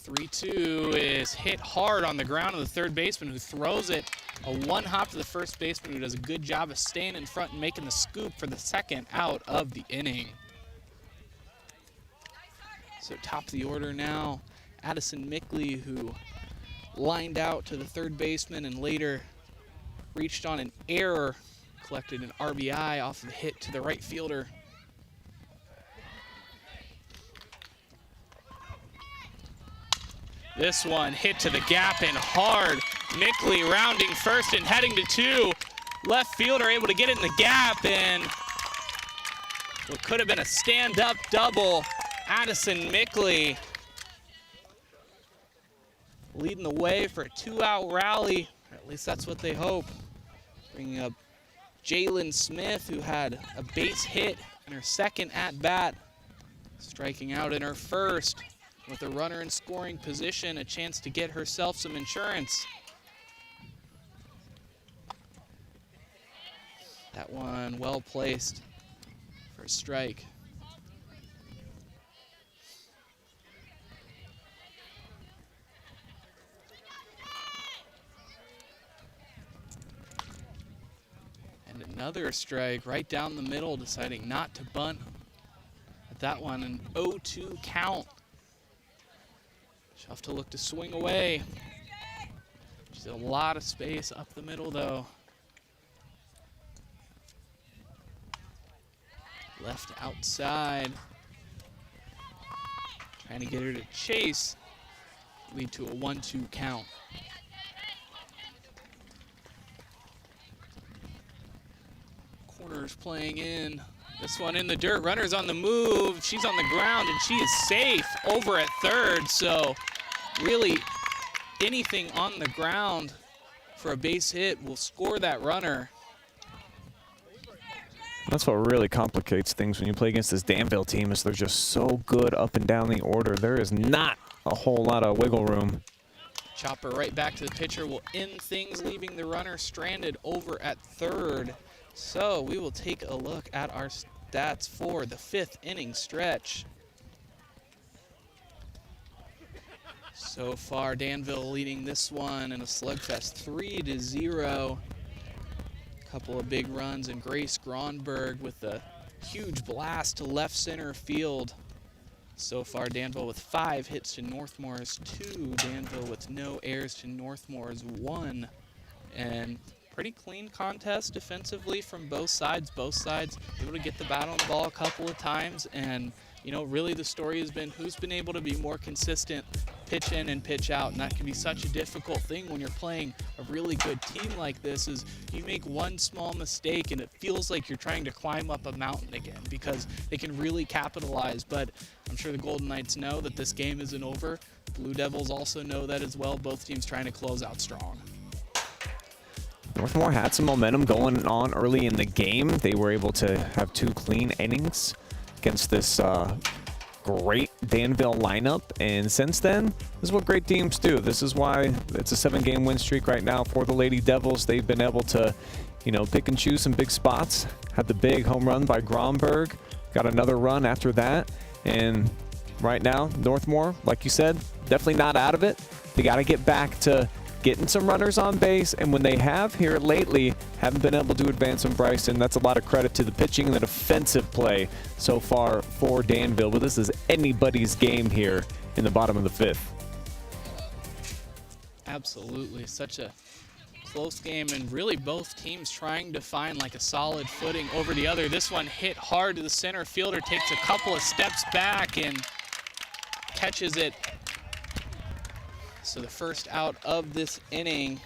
The 3-2 is hit hard on the ground of the third baseman, who throws it a one-hop to the first baseman, who does a good job of staying in front and making the scoop for the second out of the inning. So top of the order now, Addison Mickley, who lined out to the third baseman and later reached on an error, collected an RBI off of a hit to the right fielder. This one hit to the gap and hard. Mickley rounding first and heading to 2. Left fielder able to get it in the gap, and what could have been a stand-up double. Addison Mickley leading the way for a 2-out rally, or at least that's what they hope. Bringing up Jalen Smith, who had a base hit in her second at-bat, striking out in her first. With a runner in scoring position, a chance to get herself some insurance. That one well placed for a strike. And another strike right down the middle, deciding not to bunt. At that one, an 0-2 count. She'll have to look to swing away. She's a lot of space up the middle, though. Left outside. Trying to get her to chase. Lead to a 1-2 count. Corners playing in. This one in the dirt. Runner's on the move. She's on the ground, and she is safe over at third. So really anything on the ground for a base hit will score that runner.
That's what really complicates things when you play against this Danville team, is they're just so good up and down the order. There is not a whole lot of wiggle room.
Chopper right back to the pitcher will end things, leaving the runner stranded over at third. So we will take a look at our stats for the 5th inning stretch. So far, Danville leading this one in a slugfest 3-0. Couple of big runs, and Grace Gronberg with a huge blast to left center field. So far, Danville with 5 hits to Northmor's 2. Danville with no errors to Northmor's 1. And pretty clean contest defensively from both sides. Both sides able to get the bat on the ball a couple of times, and you know, really the story has been who's been able to be more consistent pitch in and pitch out, and that can be such a difficult thing when you're playing a really good team like this. Is you make one small mistake and it feels like you're trying to climb up a mountain again, because they can really capitalize. But I'm sure the Golden Knights know that this game isn't over. Blue Devils also know that as well. Both teams trying to close out strong.
Northmor had some momentum going on early in the game. They were able to have 2 clean innings against this great Danville lineup, and since then, this is what great teams do. This is why it's a 7-game win streak right now for the Lady Devils. They've been able to, you know, pick and choose some big spots. Had the big home run by Gronberg, got another run after that, and right now, Northmor, like you said, definitely not out of it. They got to get back to getting some runners on base, and when they have here lately, haven't been able to advance on Bryson. That's a lot of credit to the pitching and the defensive play so far for Danville, but this is anybody's game here in the bottom of the 5th.
Absolutely, such a Close game, and really both teams trying to find like a solid footing over the other. This one hit hard to the center fielder, takes a couple of steps back and catches it. So the first out of this inning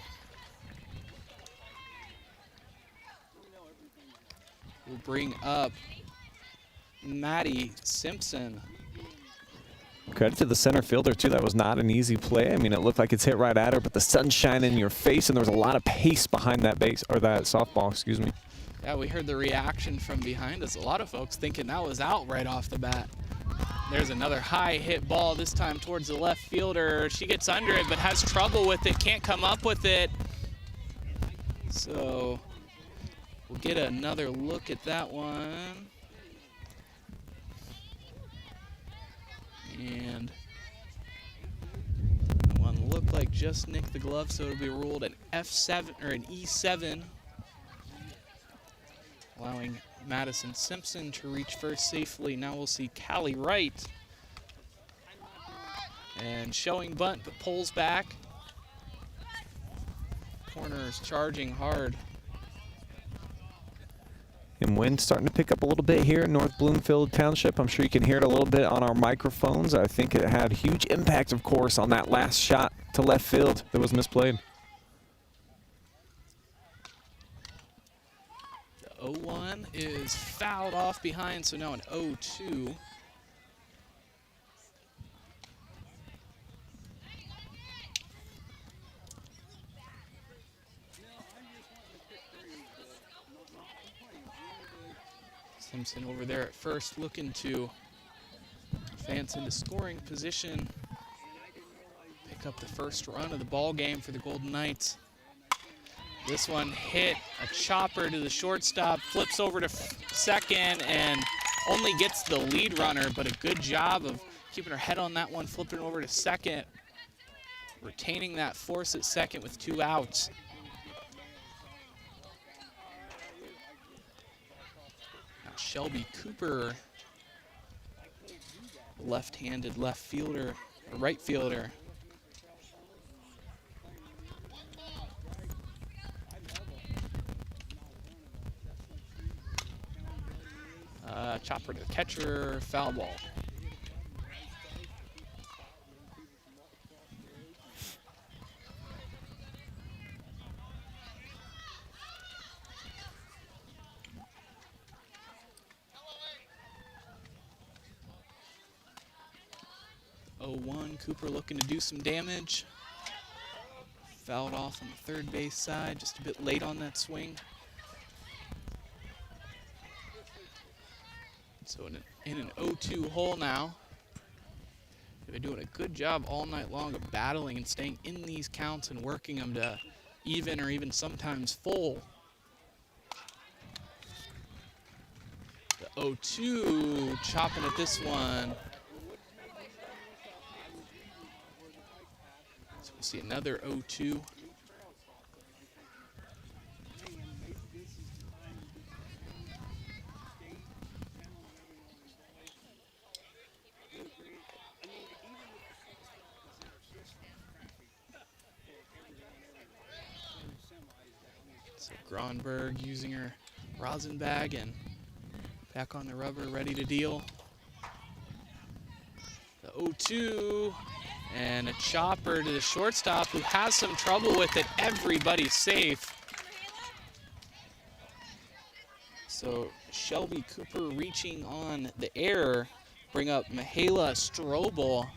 will bring up Maddie Simpson.
Credit to the center fielder, too. That was not an easy play. I mean, it looked like it's hit right at her, but the sun's shining in your face, and there was a lot of pace behind that base, or that softball, excuse me.
Yeah, we heard the reaction from behind us. A lot of folks thinking that was out right off the bat. There's another high hit ball, this time towards the left fielder. She gets under it, but has trouble with it, can't come up with it. So we'll get another look at that one. And that one looked like just nicked the glove, so it'll be ruled an F7 or an E7, allowing Madison Simpson to reach first safely. Now we'll see Callie Wright, and showing bunt but pulls back. Corners charging hard.
And wind starting to pick up a little bit here in North Bloomfield Township. I'm sure you can hear it a little bit on our microphones. I think it had huge impact, of course, on that last shot to left field that was misplayed.
The 0-1 is fouled off behind, so now an 0-2. Simpson over there at first, looking to advance into scoring position, pick up the first run of the ball game for the Golden Knights. This one hit a chopper to the shortstop, flips over to second, and only gets the lead runner, but a good job of keeping her head on that one, flipping it over to second, retaining that force at second with 2 outs. Shelby Cooper, left-handed left fielder, or right fielder. Chopper to the catcher, foul ball. Cooper looking to do some damage. Fouled off on the third base side, just a bit late on that swing. So in an 0-2 hole now. They're doing a good job all night long of battling and staying in these counts and working them to even or even sometimes full. The 0-2, chopping at this one. We'll see another 0-2. So Gronberg using her rosin bag and back on the rubber, ready to deal. The 0-2. And a chopper to the shortstop who has some trouble with it. Everybody's safe. So Shelby Cooper reaching on the air, bring up Mihaela Strobel.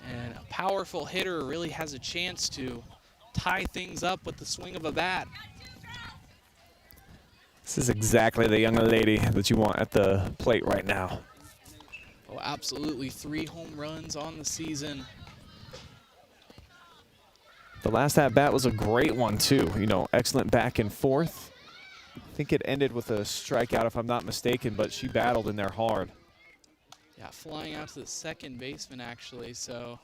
And a powerful hitter really has a chance to tie things up with the swing of a bat.
This is exactly the young lady that you want at the plate right now.
Oh, absolutely. 3 home runs on the season.
The last at-bat was a great one, too. You know, excellent back and forth. I think it ended with a strikeout, if I'm not mistaken, but she battled in there hard.
Yeah, flying out to the second baseman, actually. So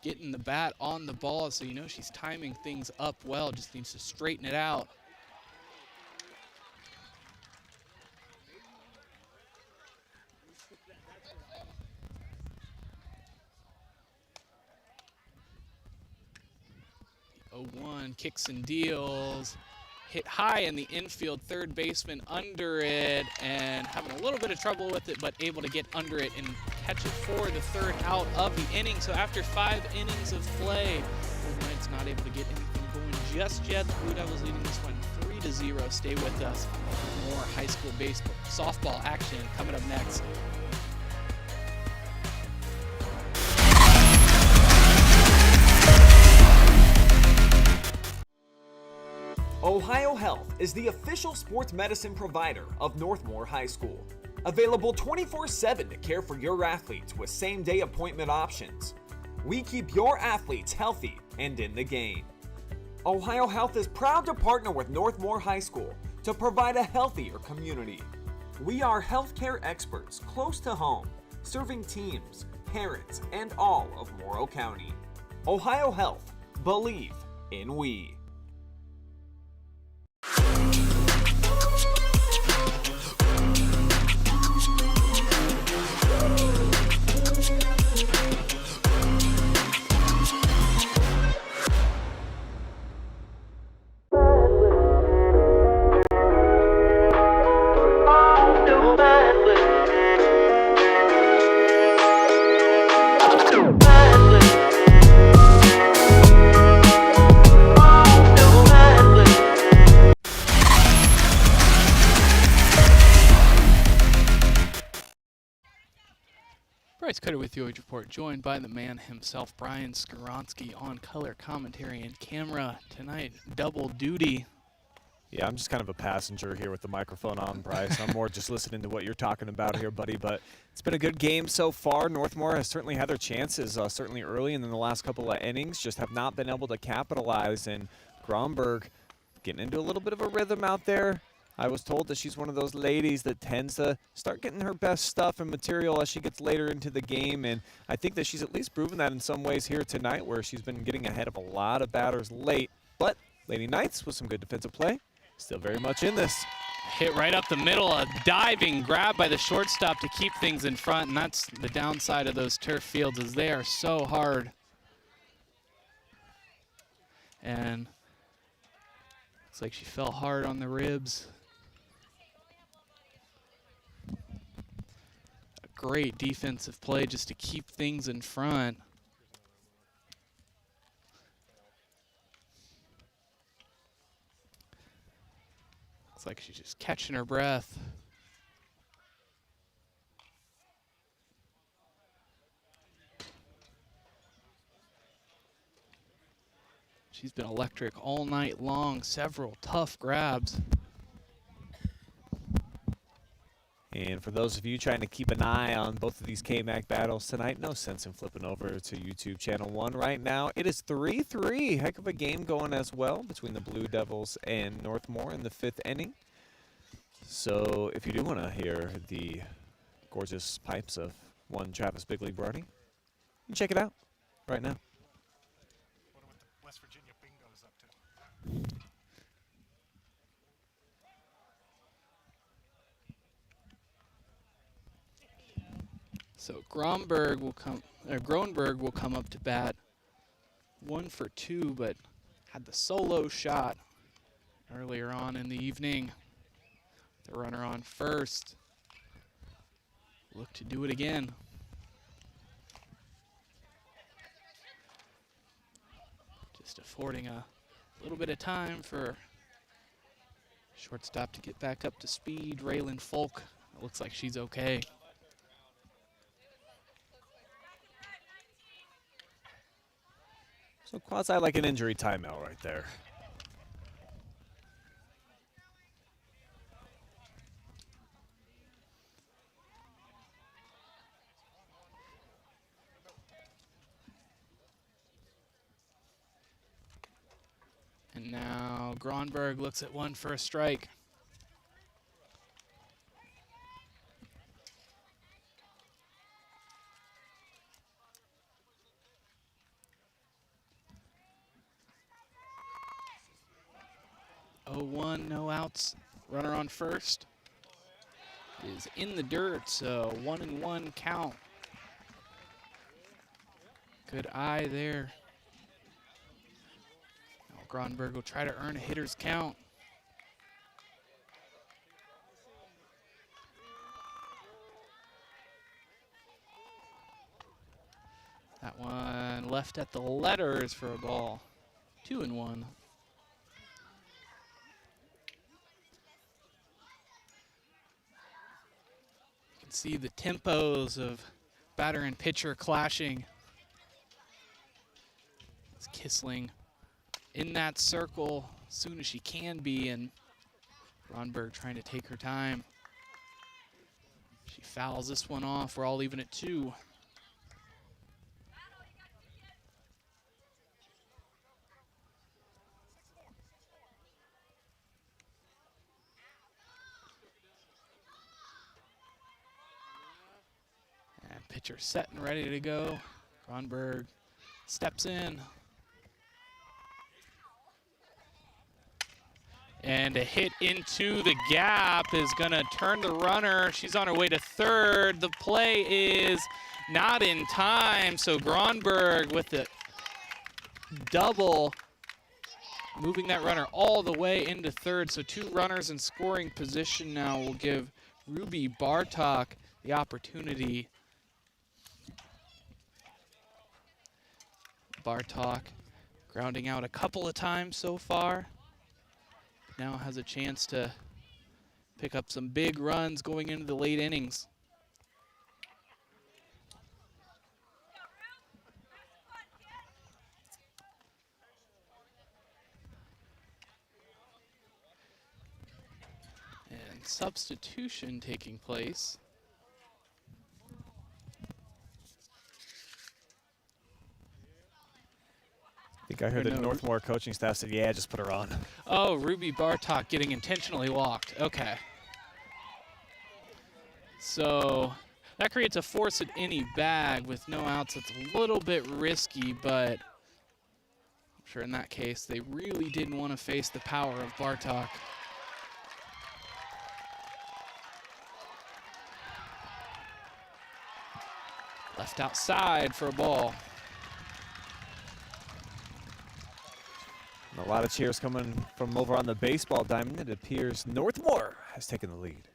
getting the bat on the ball, so you know she's timing things up well. Just needs to straighten it out. 0-1, kicks and deals. Hit high in the infield, third baseman under it, and having a little bit of trouble with it, but able to get under it and catch it for the third out of the inning. So after 5 innings of play, Golden Knights not able to get anything going just yet. The Blue Devils leading this one 3-0. Stay with us. More high school baseball, softball action coming up next.
Ohio Health is the official sports medicine provider of Northmor High School. Available 24/7 to care for your athletes with same-day appointment options. We keep your athletes healthy and in the game. Ohio Health is proud to partner with Northmor High School to provide a healthier community. We are healthcare experts close to home, serving teams, parents, and all of Morrow County. Ohio Health. Believe in we.
Bryce Cutter with the Age Report, joined by the man himself, Brian Skoronsky, on color commentary and camera tonight. Double duty.
Yeah, I'm just kind of a passenger here with the microphone on, Bryce. I'm more just listening to what you're talking about here, buddy. But it's been a good game so far. Northmor has certainly had their chances, certainly early and in the last couple of innings, just have not been able to capitalize. And Gromberg getting into a little bit of a rhythm out there. I was told that she's one of those ladies that tends to start getting her best stuff and material as she gets later into the game, and I think that she's at least proven that in some ways here tonight, where she's been getting ahead of a lot of batters late. But Lady Knights, with some good defensive play, still very much in this.
Hit right up the middle, a diving grab by the shortstop to keep things in front, and that's the downside of those turf fields, is they are so hard. And looks like she fell hard on the ribs. Great defensive play just to keep things in front. Looks like she's just catching her breath. She's been electric all night long, several tough grabs.
And for those of you trying to keep an eye on both of these KMAC battles tonight, no sense in flipping over to YouTube Channel 1 right now. It is 3-3. Heck of a game going as well between the Blue Devils and Northmor in the 5th inning. So if you do want to hear the gorgeous pipes of one Travis Bigley Brody, you can check it out right now.
Wonder what the West Virginia bingo is up to.
So Gronberg will come up to bat. 1 for 2, but had the solo shot earlier on in the evening. The runner on first. Look to do it again. Just affording a little bit of time for shortstop to get back up to speed. Raylan Folk, it looks like she's okay.
So quasi like an injury timeout right there.
And now Gronberg looks at 1 for a strike. No outs. Runner on first is in the dirt, so 1-1 count. Good eye there. Gronberg will try to earn a hitter's count. That one left at the letters for a ball. 2-1. You can see the tempos of batter and pitcher clashing. It's Kissling in that circle as soon as she can be, and Gronberg trying to take her time. She fouls this one off. We're all even at 2. And pitcher set and ready to go. Gronberg steps in. And a hit into the gap is going to turn the runner. She's on her way to third. The play is not in time, so Gronberg with the double, moving that runner all the way into third. So 2 runners in scoring position now will give Ruby Bartok the opportunity. Bartok grounding out a couple of times so far. Now has a chance to pick up some big runs going into the late innings. And substitution taking place.
I think I heard the Northmor coaching staff said, yeah, just put her on.
Oh, Ruby Bartok getting intentionally walked. Okay. So that creates a force at any bag with no outs. It's a little bit risky, but I'm sure in that case they really didn't want to face the power of Bartok. Left outside for a ball.
And a lot of cheers coming from over on the baseball diamond. It appears Northmor has taken the lead.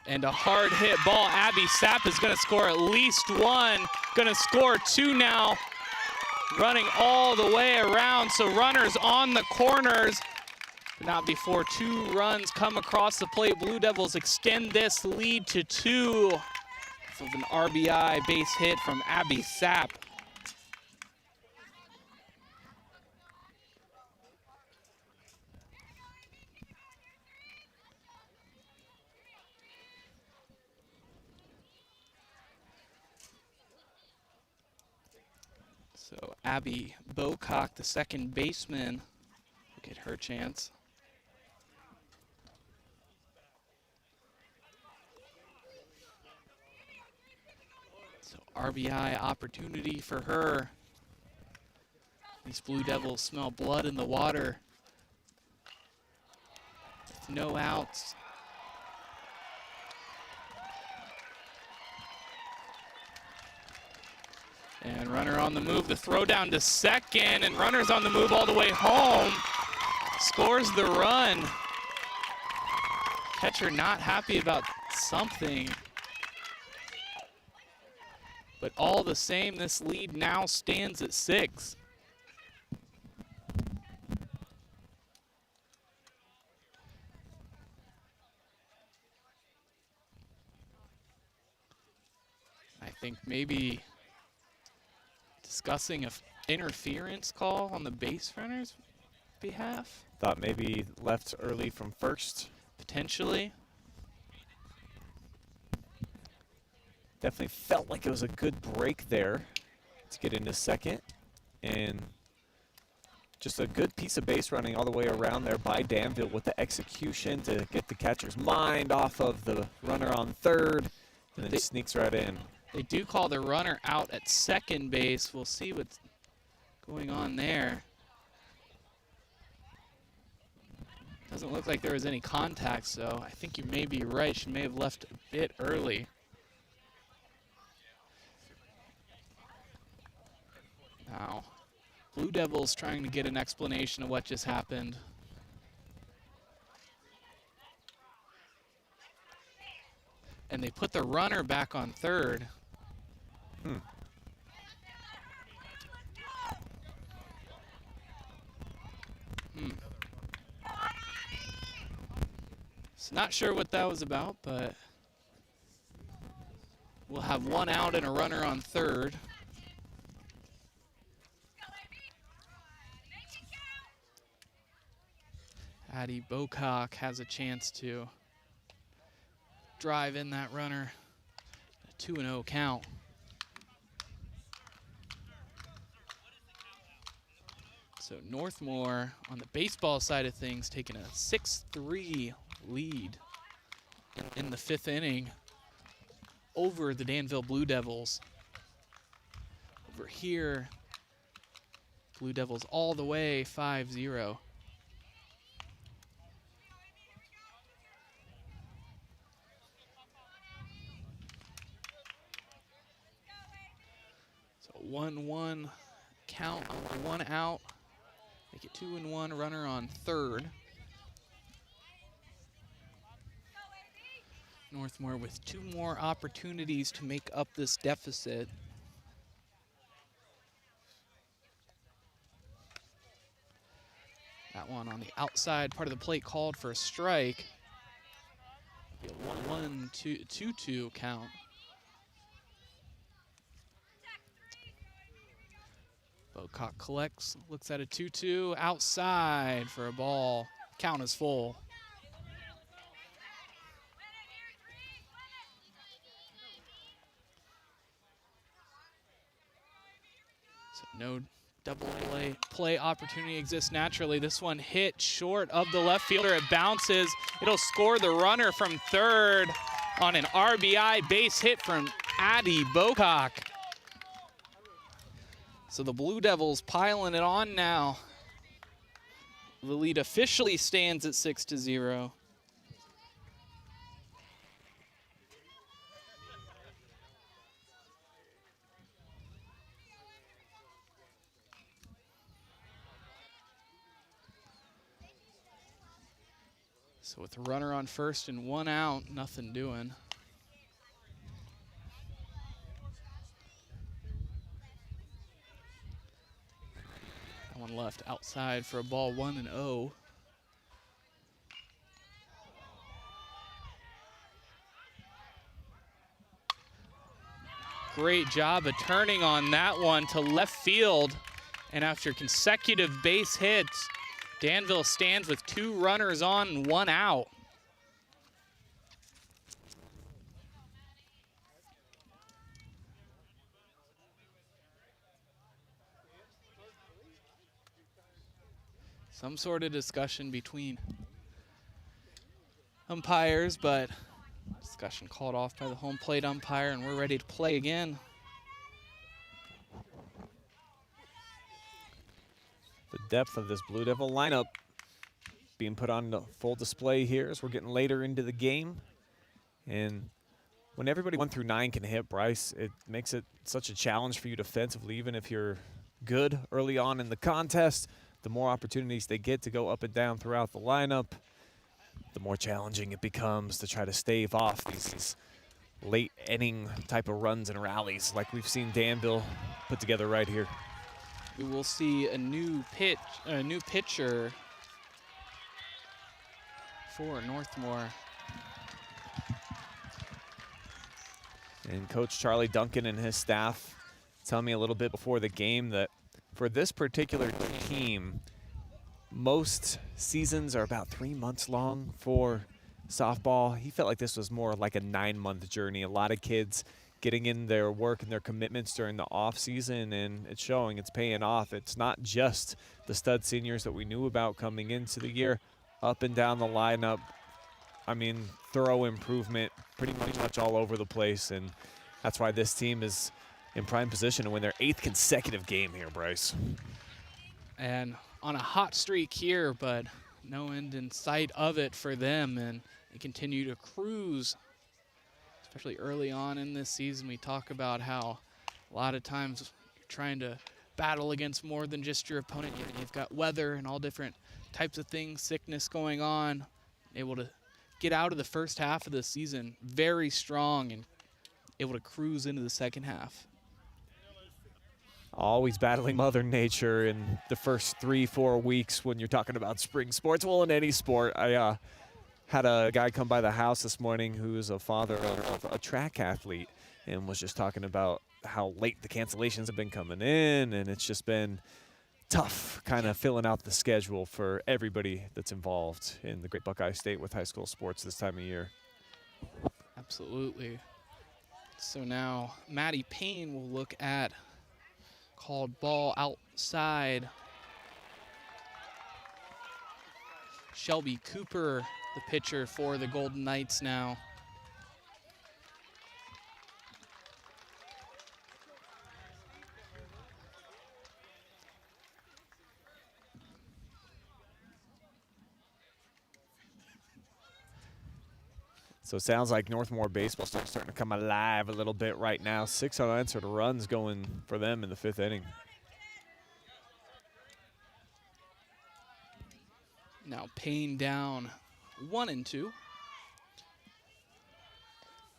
And a hard hit ball. Abby Sapp is going to score at least 1. Going to score 2 now. Running all the way around. So runners on the corners. But not before 2 runs come across the plate. Blue Devils extend this lead to 2. With an RBI base hit from Abby Sapp. So Abby Bocock, the second baseman, will get her chance. So RBI opportunity for her. These Blue Devils smell blood in the water. With no outs. And runner on the move, the throw down to second, and runner's on the move all the way home. Scores the run. Catcher not happy about something. But all the same, this lead now stands at 6. I think maybe discussing an interference call on the base runner's behalf.
Thought maybe left early from first.
Potentially.
Definitely felt like it was a good break there to get into second. And just a good piece of base running all the way around there by Danville with the execution to get the catcher's mind off of the runner on third. And then sneaks right in.
They do call the runner out at second base. We'll see what's going on there. Doesn't look like there was any contact, so I think you may be right. She may have left a bit early. Now, Blue Devils trying to get an explanation of what just happened. And they put the runner back on third. So not sure what that was about, but we'll have one out and a runner on third. Addie Bocock has a chance to drive in that runner. A 2-0 count. So Northmor on the baseball side of things taking a 6-3 lead in the 5th inning over the Danville Blue Devils. Over here, Blue Devils all the way 5-0. So 1-1 count, one out. Make it 2-1, runner on third. Northmor with 2 more opportunities to make up this deficit. That one on the outside part of the plate called for a strike. Be a 1-2 count. Bocock collects, looks at a 2-2, outside for a ball. Count is full. So no double play opportunity exists naturally. This one hit short of the left fielder. It bounces. It'll score the runner from third on an RBI base hit from Addie Bocock. So the Blue Devils piling it on now. The lead officially stands at 6-0. So with a runner on first and one out, nothing doing. One left outside for a ball, 1-0. Great job of turning on that one to left field. And after consecutive base hits, Danville stands with 2 runners on and 1 out. Some sort of discussion between umpires, but discussion called off by the home plate umpire, and we're ready to play again.
The depth of this Blue Devil lineup being put on full display here as we're getting later into the game. And when everybody 1 through 9 can hit, Bryce, it makes it such a challenge for you defensively, even if you're good early on in the contest. The more opportunities they get to go up and down throughout the lineup, the more challenging it becomes to try to stave off these late inning type of runs and rallies like we've seen Danville put together right here.
We will see a new pitcher for Northmor.
And Coach Charlie Duncan and his staff tell me a little bit before the game that for this particular team, most seasons are about 3 months long for softball. He felt like this was more like a 9-month journey. A lot of kids getting in their work and their commitments during the off season, and it's showing, it's paying off. It's not just the stud seniors that we knew about coming into the year. Up and down the lineup, I mean, thorough improvement pretty much all over the place, and that's why this team is in prime position to win their 8th consecutive game here, Bryce.
And on a hot streak here, but no end in sight of it for them, and they continue to cruise, especially early on in this season. We talk about how a lot of times you're trying to battle against more than just your opponent. You've got weather and all different types of things, sickness going on. Able to get out of the first half of the season very strong and able to cruise into the second half.
Always battling Mother Nature in the first 3-4 weeks when you're talking about spring sports. Well, in any sport. I had a guy come by the house this morning who is a father of a track athlete and was just talking about how late the cancellations have been coming in, and it's just been tough kind of filling out the schedule for everybody that's involved in the Great Buckeye State with high school sports this time of year.
Absolutely. So now Maddie Payne will look at called ball outside. Shelby Cooper, the pitcher for the Golden Knights now.
So it sounds like Northmor baseball starting to come alive a little bit right now. 6 unanswered runs going for them in the 5th inning.
Now Payne down 1-2.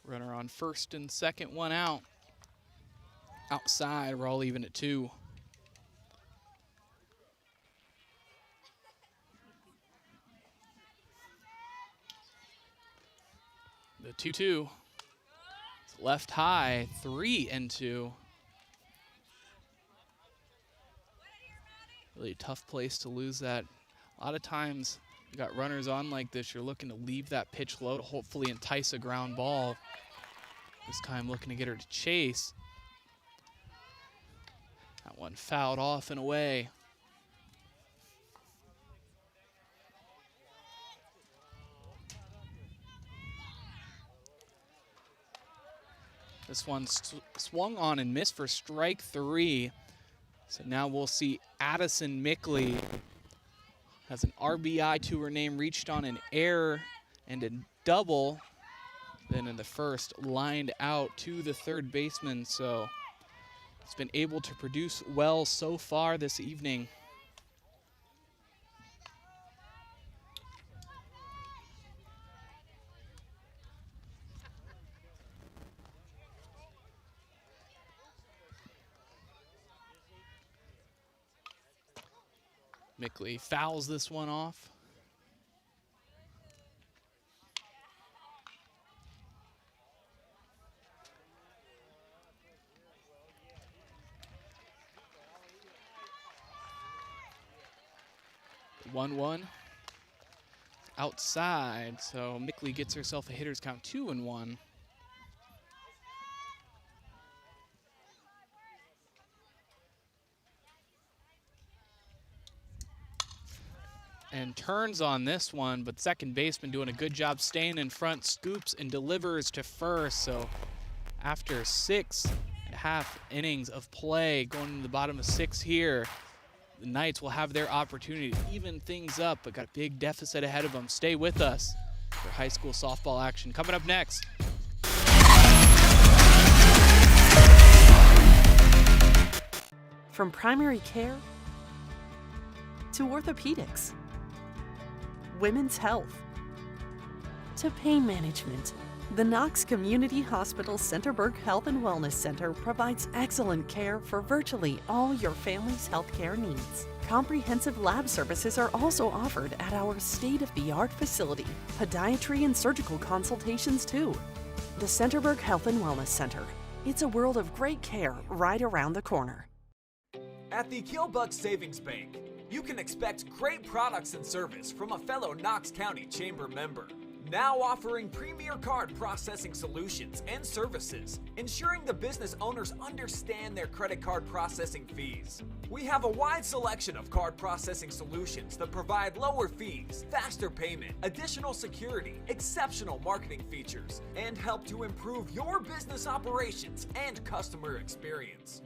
Runner on first and second, one out. Outside, we're all even at 2. The 2-2. Left high, 3-2. Really tough place to lose that. A lot of times you got runners on like this, you're looking to leave that pitch low to hopefully entice a ground ball. This time looking to get her to chase. That one fouled off and away. This one swung on and missed for strike 3. So now we'll see Addison Mickley has an RBI to her name, reached on an error and a double. Then in the first, lined out to the third baseman. So it's been able to produce well so far this evening. Mickley fouls this one off. The 1-1 outside, so Mickley gets herself a hitter's count, 2-1. And turns on this one, but second baseman doing a good job staying in front, scoops and delivers to first. So after 6.5 innings of play, going into the bottom of 6 here, the Knights will have their opportunity to even things up, but got a big deficit ahead of them. Stay with us for high school softball action coming up next.
From primary care to orthopedics, women's health, to pain management, the KNOX Community Hospital Centerburg Health and Wellness Center provides excellent care for virtually all your family's healthcare needs. Comprehensive lab services are also offered at our state-of-the-art facility. Podiatry and surgical consultations too. The Centerburg Health and Wellness Center. It's a world of great care right around the corner.
At the KILLBUCK Savings Bank, you can expect great products and service from a fellow Knox County Chamber member. Now offering premier card processing solutions and services, ensuring the business owners understand their credit card processing fees. We have a wide selection of card processing solutions that provide lower fees, faster payment, additional security, exceptional marketing features, and help to improve your business operations and customer experience.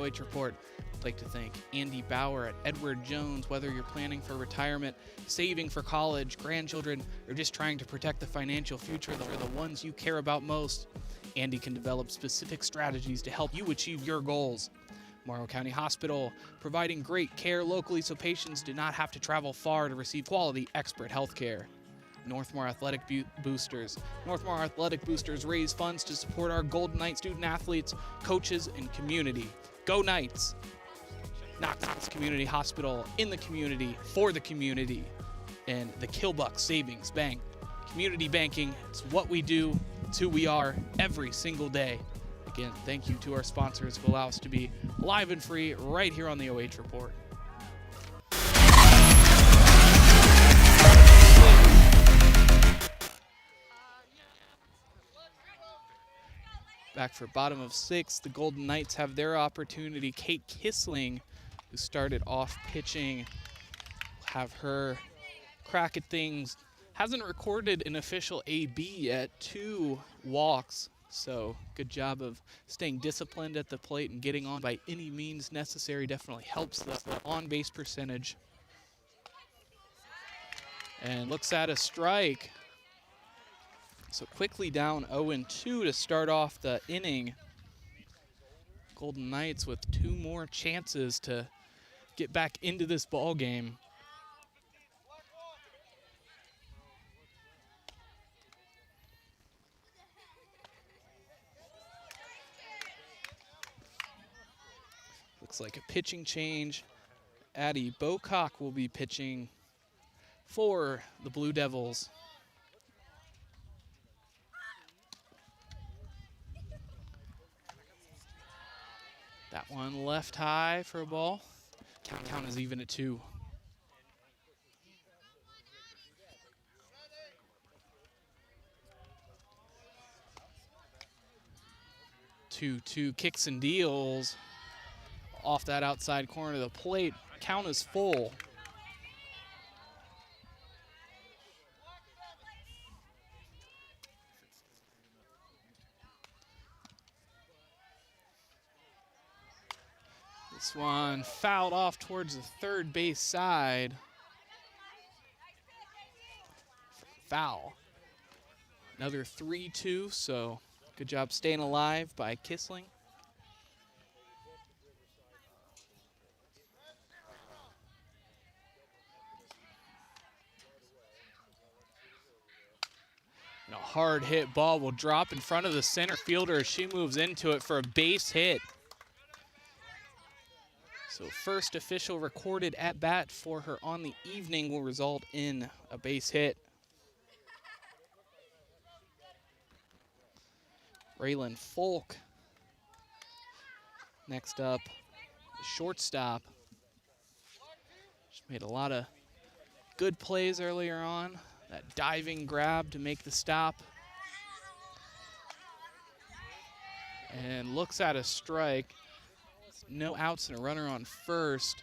OH Report, I'd like to thank Andy Bauer at Edward Jones. Whether you're planning for retirement, saving for college, grandchildren, or just trying to protect the financial future of the ones you care about most, Andy can develop specific strategies to help you achieve your goals. Morrow County Hospital, providing great care locally so patients do not have to travel far to receive quality expert health care. Northmor Athletic Boosters. Northmor Athletic Boosters raise funds to support our Golden Knight student athletes, coaches, and community. Go Knights! KNOX Community Hospital, in the community, for the community, and the KILLBUCK Savings Bank. Community banking, it's what we do, it's who we are every single day. Again, thank you to our sponsors who allow us to be live and free right here on the OH Report. Back for bottom of 6, the Golden Knights have their opportunity. Kate Kissling, who started off pitching, have her crack at things. Hasn't recorded an official AB yet, 2 walks. So good job of staying disciplined at the plate and getting on by any means necessary. Definitely helps the on-base percentage. And looks at a strike. So quickly down 0-2 to start off the inning. Golden Knights with 2 more chances to get back into this ball game. Looks like a pitching change. Addie Bocock will be pitching for the Blue Devils. That one left high for a ball. Count is even at 2. Two kicks and deals off that outside corner of the plate. Count is full. This one fouled off towards the third base side. Foul. Another 3-2, so good job staying alive by Kissling. And a hard hit ball will drop in front of the center fielder as she moves into it for a base hit. So first official recorded at bat for her on the evening will result in a base hit. Raylan Folk. Next up, the shortstop. She made a lot of good plays earlier on. That diving grab to make the stop. And looks at a strike. No outs and a runner on first.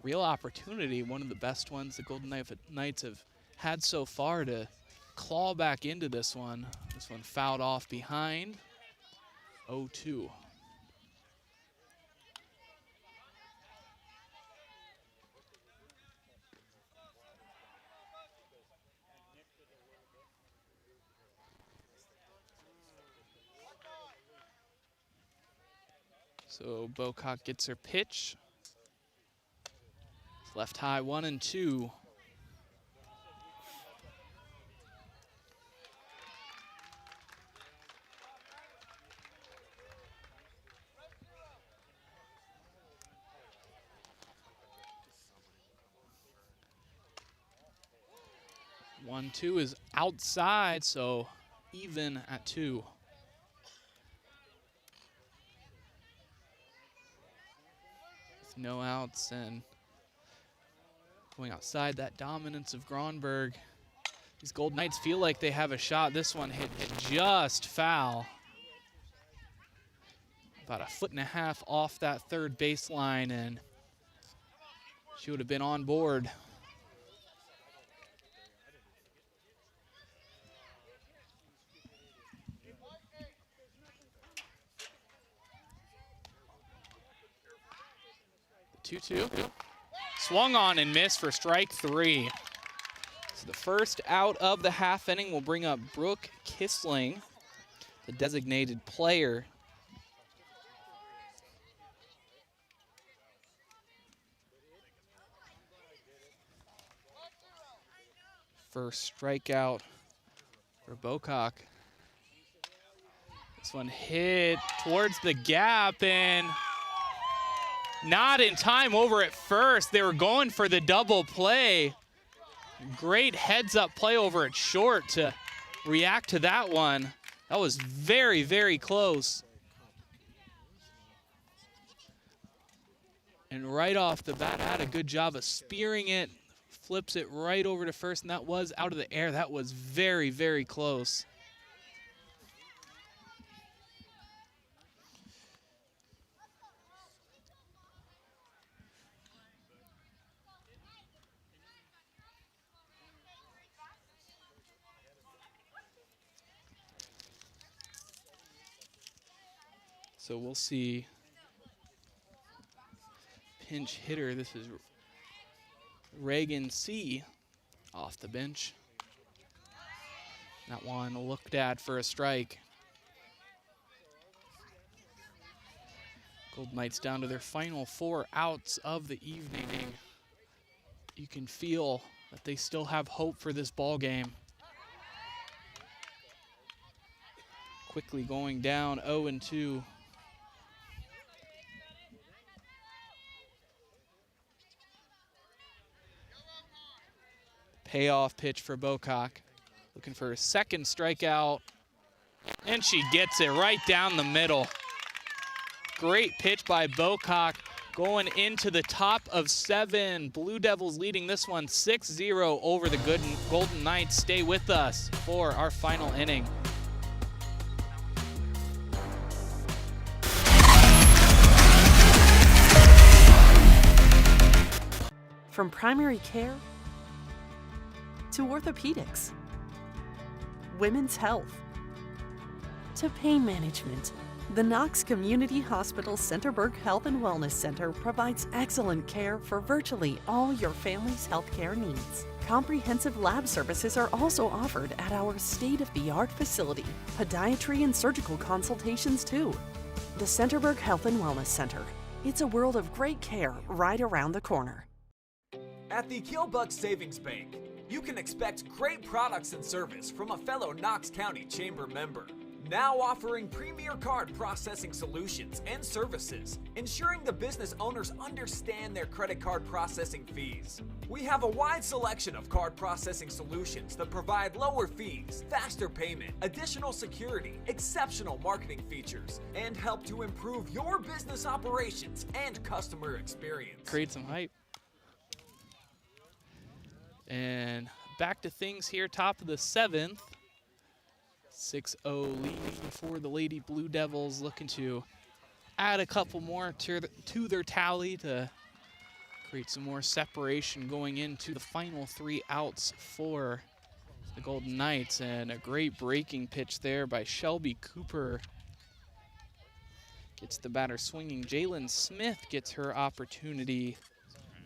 Real opportunity, one of the best ones the Golden Knights have had so far to claw back into this one. This one fouled off behind. 0-2. So Bocock gets her pitch. It's left high, 1-2. One, 2 is outside, so even at 2. No outs and going outside, that dominance of Gronberg. These Golden Knights feel like they have a shot. This one hit just foul. About 1.5 feet off that third baseline, and she would have been on board. 2-2. Swung on and missed for strike 3. So the first out of the half inning will bring up Brooke Kissling, the designated player. First strikeout for Bocock. This one hit towards the gap and not in time over at first. They were going for the double play. Great heads-up play over at short to react to that one. That was very, very close. And right off the bat, had a good job of spearing it. Flips it right over to first, and that was out of the air. That was very, very close. So we'll see pinch hitter. This is Reagan C. off the bench. That one looked at for a strike. Golden Knights down to their final 4 outs of the evening. You can feel that they still have hope for this ball game. Quickly going down 0-2. Payoff pitch for Bocock. Looking for a second strikeout. And she gets it right down the middle. Great pitch by Bocock going into the top of 7. Blue Devils leading this one 6-0 over the Golden Knights. Stay with us for our final inning.
From primary care to orthopedics, women's health, to pain management, the KNOX Community Hospital Centerburg Health and Wellness Center provides excellent care for virtually all your family's healthcare needs. Comprehensive lab services are also offered at our state-of-the-art facility. Podiatry and surgical consultations too. The Centerburg Health and Wellness Center. It's a world of great care right around the corner.
At the KILLBUCK Savings Bank, you can expect great products and service from a fellow Knox County Chamber member. Now offering premier card processing solutions and services, ensuring the business owners understand their credit card processing fees. We have a wide selection of card processing solutions that provide lower fees, faster payment, additional security, exceptional marketing features, and help to improve your business operations and customer experience.
Create some hype. And back to things here, top of the 7th. 6-0 lead for the Lady Blue Devils, looking to add a couple more to their tally to create some more separation going into the final 3 outs for the Golden Knights. And a great breaking pitch there by Shelby Cooper. Gets the batter swinging. Jalen Smith gets her opportunity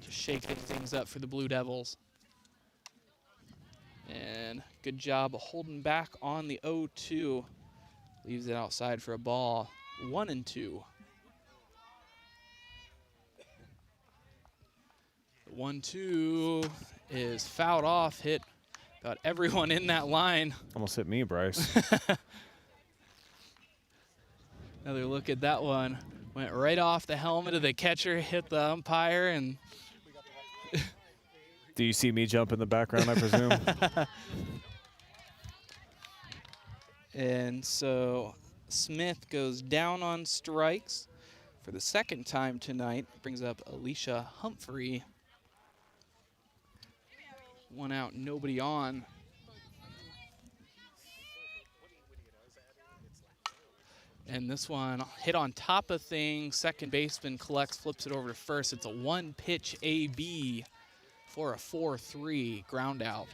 to shake things up for the Blue Devils. And good job of holding back on the 0-2. Leaves it outside for a ball. 1-2. The 1-2 is fouled off, hit about everyone in that line.
Almost hit me, Bryce.
Another look at that one. Went right off the helmet of the catcher, hit the umpire, and
Do you see me jump in the background, I presume?
And so Smith goes down on strikes for the second time tonight. Brings up Alicia Humphrey. 1 out, nobody on. And this one hit on top of things. Second baseman collects, flips it over to first. It's a 1-pitch AB for a 4-3 ground out.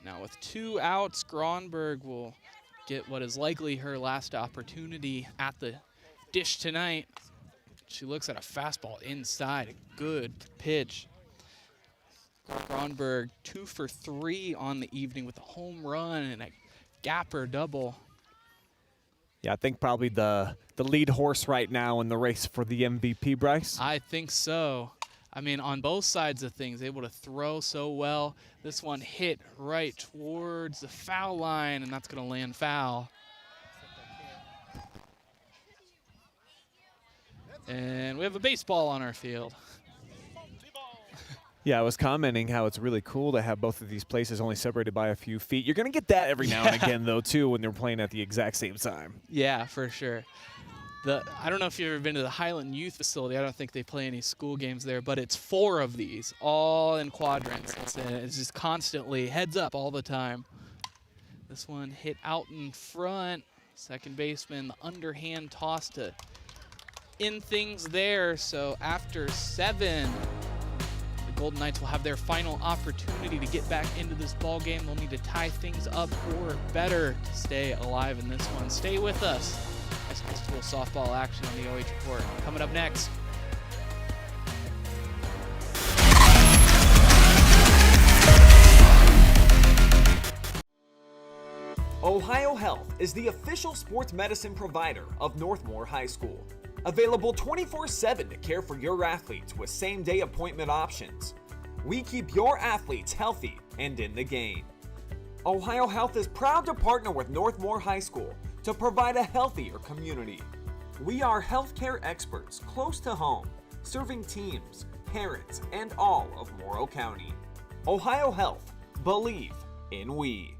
Now with 2 outs, Gronberg will get what is likely her last opportunity at the dish tonight. She looks at a fastball inside, a good pitch. Gronberg 2 for 3 on the evening with a home run and a gapper double.
Yeah, I think probably the lead horse right now in the race for the MVP, Bryce.
I think so. I mean, on both sides of things, able to throw so well. This one hit right towards the foul line, and that's going to land foul. And we have a baseball on our field.
Yeah, I was commenting how it's really cool to have both of these places only separated by a few feet. You're going to get that every now and again, though, too, when they're playing at the exact same time.
Yeah, for sure. I don't know if you've ever been to the Highland Youth Facility. I don't think they play any school games there, but it's 4 of these, all in quadrants. It's just constantly heads up all the time. This one hit out in front. Second baseman, the underhand toss to end things there. So after 7, the Golden Knights will have their final opportunity to get back into this ball game. They'll need to tie things up or better to stay alive in this one. Stay with us. High school softball action on the OH Report. Coming up next.
Ohio Health is the official sports medicine provider of Northmor High School. Available 24/7 to care for your athletes with same-day appointment options. We keep your athletes healthy and in the game. Ohio Health is proud to partner with Northmor High School to provide a healthier community. We are healthcare experts close to home, serving teams, parents, and all of Morrow County. Ohio Health, believe in we.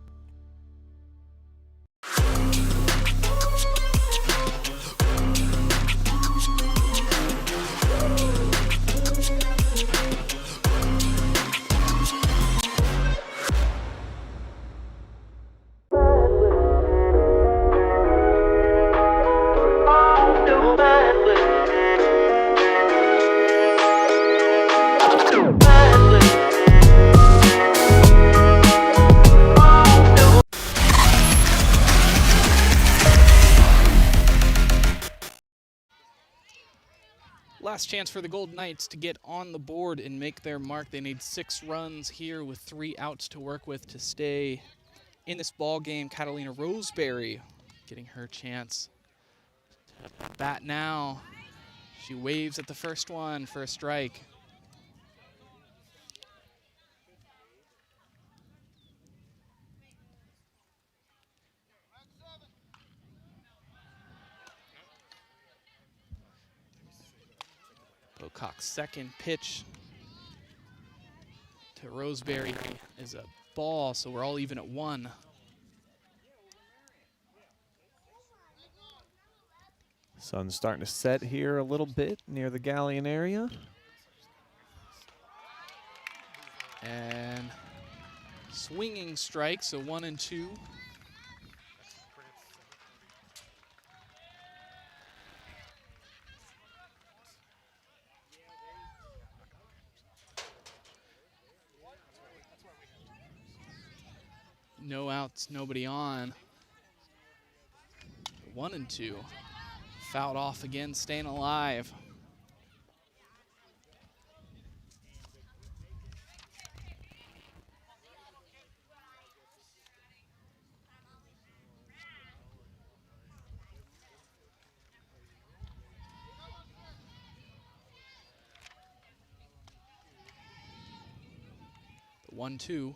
Last chance for the Golden Knights to get on the board and make their mark. They need 6 runs here with 3 outs to work with to stay in this ball game. Catalina Roseberry getting her chance. Bat now. She waves at the first one for a strike. Bocock's second pitch to Roseberry is a ball, so we're all even at 1.
Sun's starting to set here a little bit near the Galleon area.
And swinging strike, so 1-2. No outs, nobody on. 1-2. Fouled off again, staying alive. The 1-2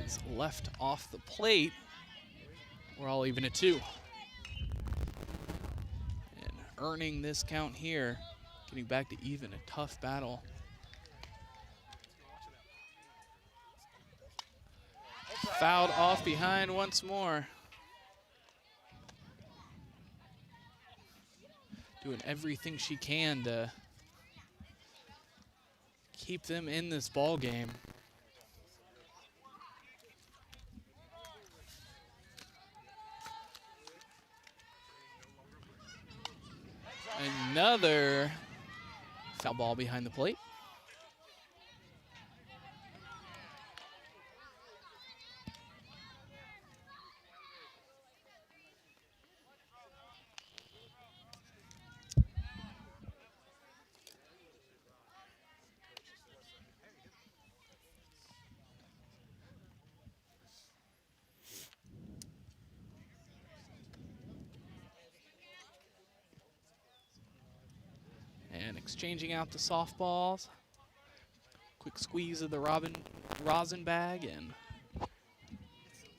is left off the plate. We're all even at 2. And earning this count here, getting back to even, a tough battle. Fouled off behind once more. Doing everything she can to keep them in this ball game. Another foul ball behind the plate. exchanging out the softballs. Quick squeeze of the rosin bag, and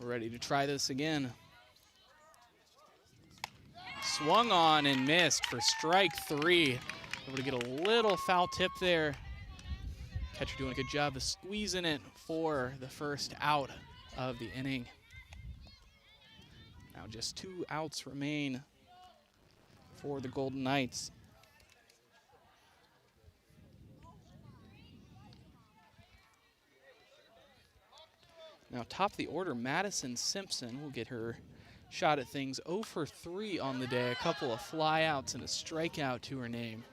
we're ready to try this again. Swung on and missed for strike 3. Able to get a little foul tip there. Catcher doing a good job of squeezing it for the first out of the inning. Now just 2 outs remain for the Golden Knights. Now top of the order, Madison Simpson will get her shot at things. 0 for 3 on the day, a couple of flyouts and a strikeout to her name.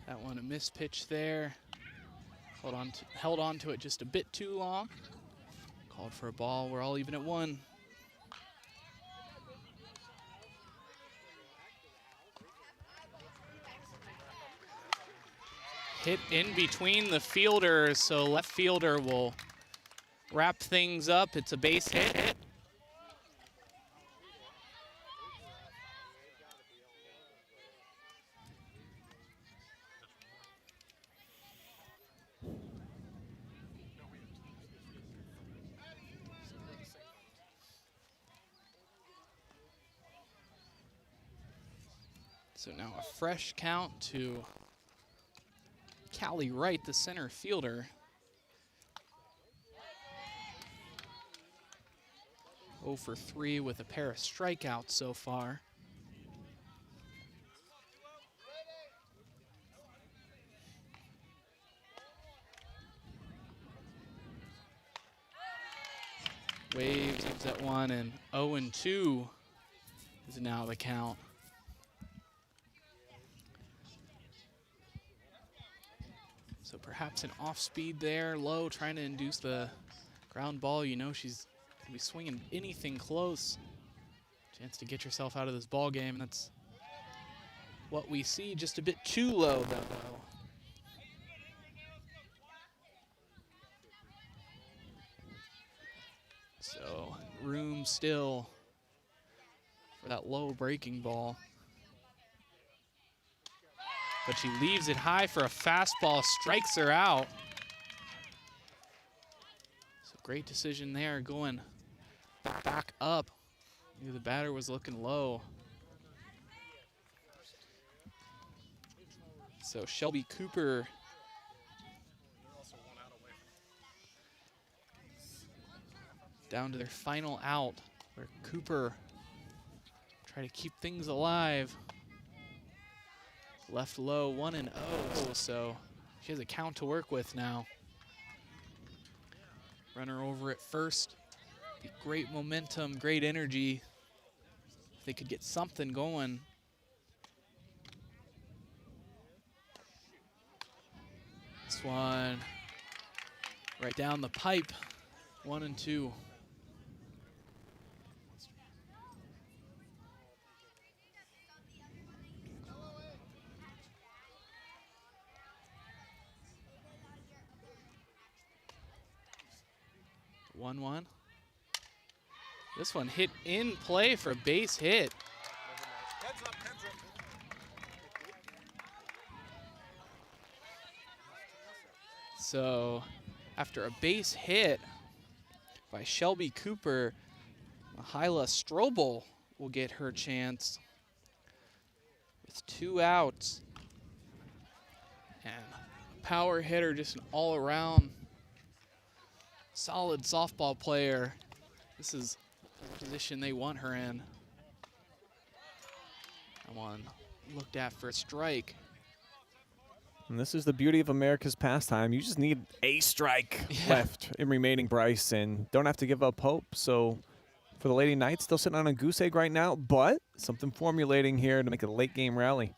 That one a missed pitch there. Held on to it just a bit too long. Called for a ball. We're all even at 1. Hit in between the fielders, so left fielder will wrap things up. It's a base hit. So now a fresh count to Callie Wright, the center fielder. 0 for 3 with a pair of strikeouts so far. Waves gives that one, and 0-2 is now the count. So perhaps an off speed there, low, trying to induce the ground ball. You know she's gonna be swinging anything close. Chance to get yourself out of this ball game. That's what we see, just a bit too low though. So room still for that low breaking ball. But she leaves it high for a fastball, strikes her out. So great decision there, going back up. The batter was looking low. So Shelby Cooper down to their final out, where Cooper try to keep things alive. Left low, 1-0, so she has a count to work with now. Runner over at first. Great momentum, great energy. If they could get something going. This one right down the pipe, 1-2. 1-1. This one hit in play for a base hit.
Heads up.
So after a base hit by Shelby Cooper, Hyla Strobel will get her chance with 2 outs. And power hitter, just an all-around solid softball player. This is the position they want her in. That one looked at for a strike.
And this is the beauty of America's pastime. You just need a strike left in remaining, Bryce, and don't have to give up hope. So for the Lady Knights, still sitting on a goose egg right now, but something formulating here to make it a late game rally.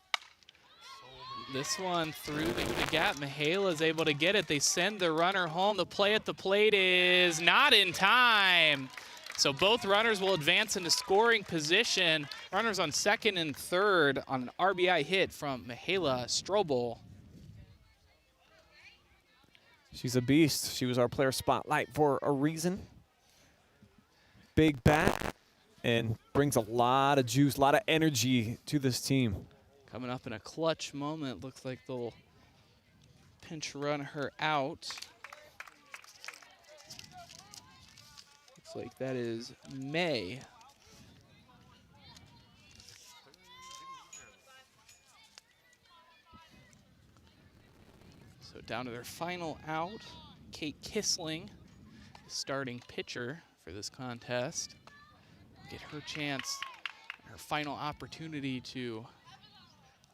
This one through the gap. Mihaela is able to get it. They send the runner home. The play at the plate is not in time. So both runners will advance into scoring position. Runners on second and third on an RBI hit from Mihaela Strobel.
She's a beast. She was our player spotlight for a reason. Big bat and brings a lot of juice, a lot of energy to this team.
Coming up in a clutch moment. Looks like they'll pinch run her out. Looks like that is May. So down to their final out. Kate Kissling, starting pitcher for this contest. Get her chance, her final opportunity to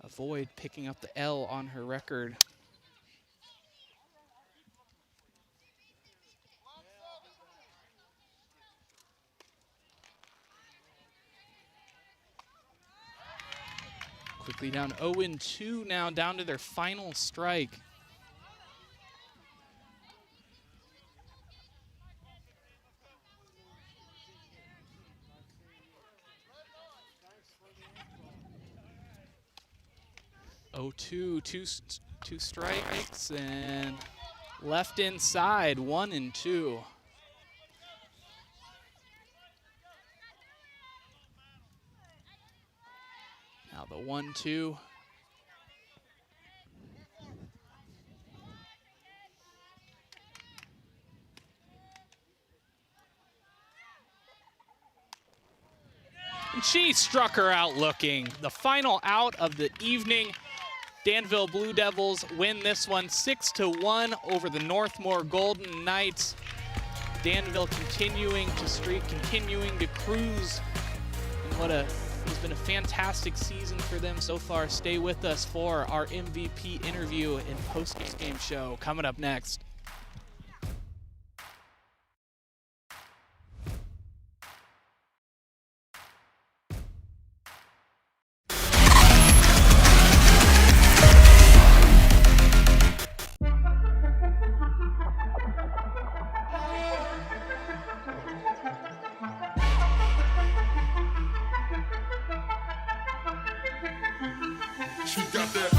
avoid picking up the L on her record. Quickly down 0-2 now, down to their final strike. Two strikes, and left inside, 1-2. Now the 1-2. And she struck her out looking. The final out of the evening. Danville Blue Devils win this one 6-1 over the Northmor Golden Knights. Danville continuing to streak, continuing to cruise. And it's been a fantastic season for them so far. Stay with us for our MVP interview and post-game show coming up next.
She got that.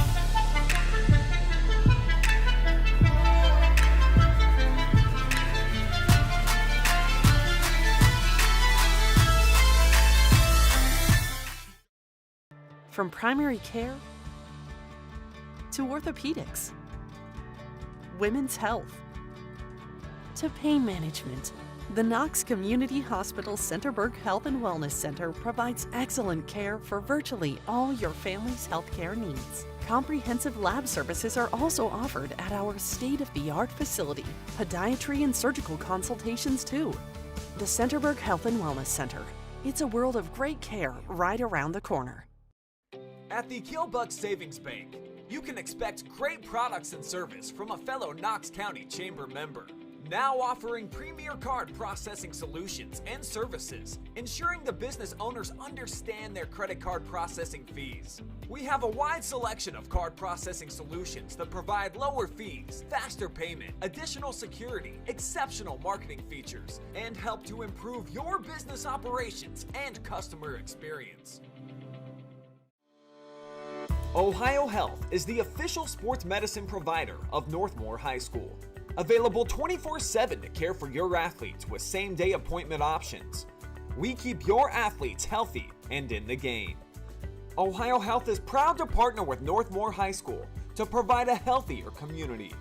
From primary care to orthopedics, women's health to pain management, the KNOX Community Hospital Centerburg Health and Wellness Center provides excellent care for virtually all your family's healthcare needs. Comprehensive lab services are also offered at our state-of-the-art facility. Podiatry and surgical consultations too. The Centerburg Health and Wellness Center. It's a world of great care right around the corner.
At the KILLBUCK Savings Bank, you can expect great products and service from a fellow Knox County Chamber member. Now offering premier card processing solutions and services, ensuring the business owners understand their credit card processing fees. We have a wide selection of card processing solutions that provide lower fees, faster payment, additional security, exceptional marketing features, and help to improve your business operations and customer experience. Ohio Health is the official sports medicine provider of Northmor High School. Available 24/7 to care for your athletes with same-day appointment options. We keep your athletes healthy and in the game. Ohio Health is proud to partner with Northmor High School to provide a healthier community.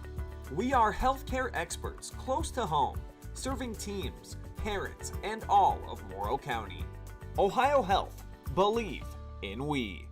We are healthcare experts close to home, serving teams, parents, and all of Morrow County. Ohio Health, believe in we.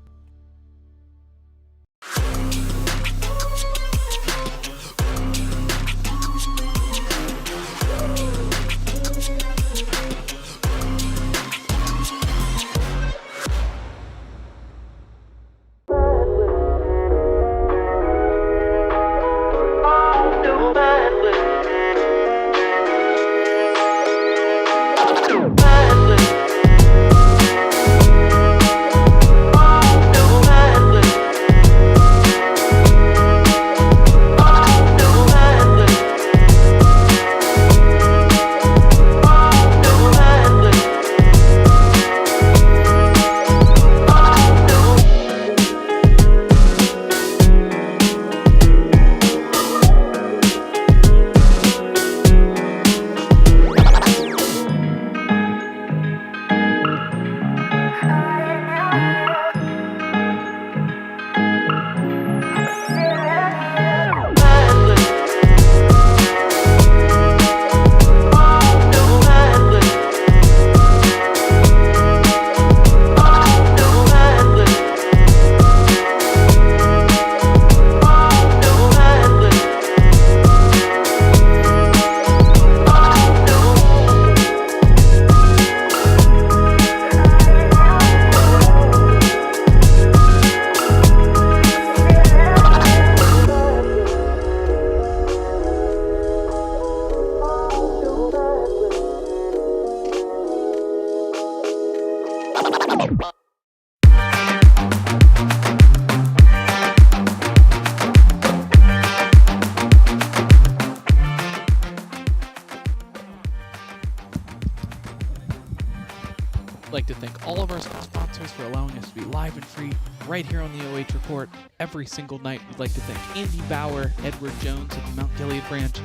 like to thank all of our sponsors for allowing us to be live and free right here on the OH Report every single night. We'd like to thank Andy Bauer, Edward Jones at the Mount Gilead branch.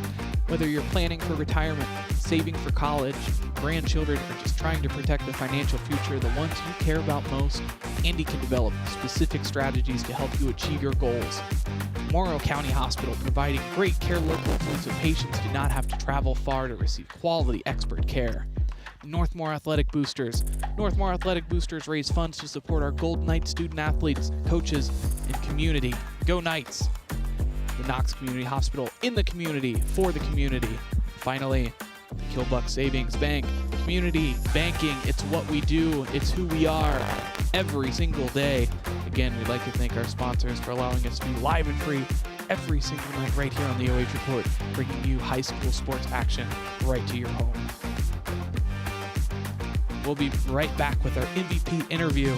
Whether you're planning for retirement, saving for college, grandchildren, or just trying to protect the financial future, the ones you care about most, Andy can develop specific strategies to help you achieve your goals. Morrow County Hospital, providing great care locally so patients do not have to travel far to receive quality expert care. Northmor Athletic Boosters. Northmor Athletic Boosters raise funds to support our Golden Knights student athletes, coaches, and community. Go Knights! The KNOX Community Hospital, in the community, for the community. Finally, the KILLBUCK Savings Bank. Community banking, it's what we do, it's who we are, every single day. Again, we'd like to thank our sponsors for allowing us to be live and free every single night right here on the OH Report, bringing you high school sports action right to your home. We'll be right back with our MVP interview.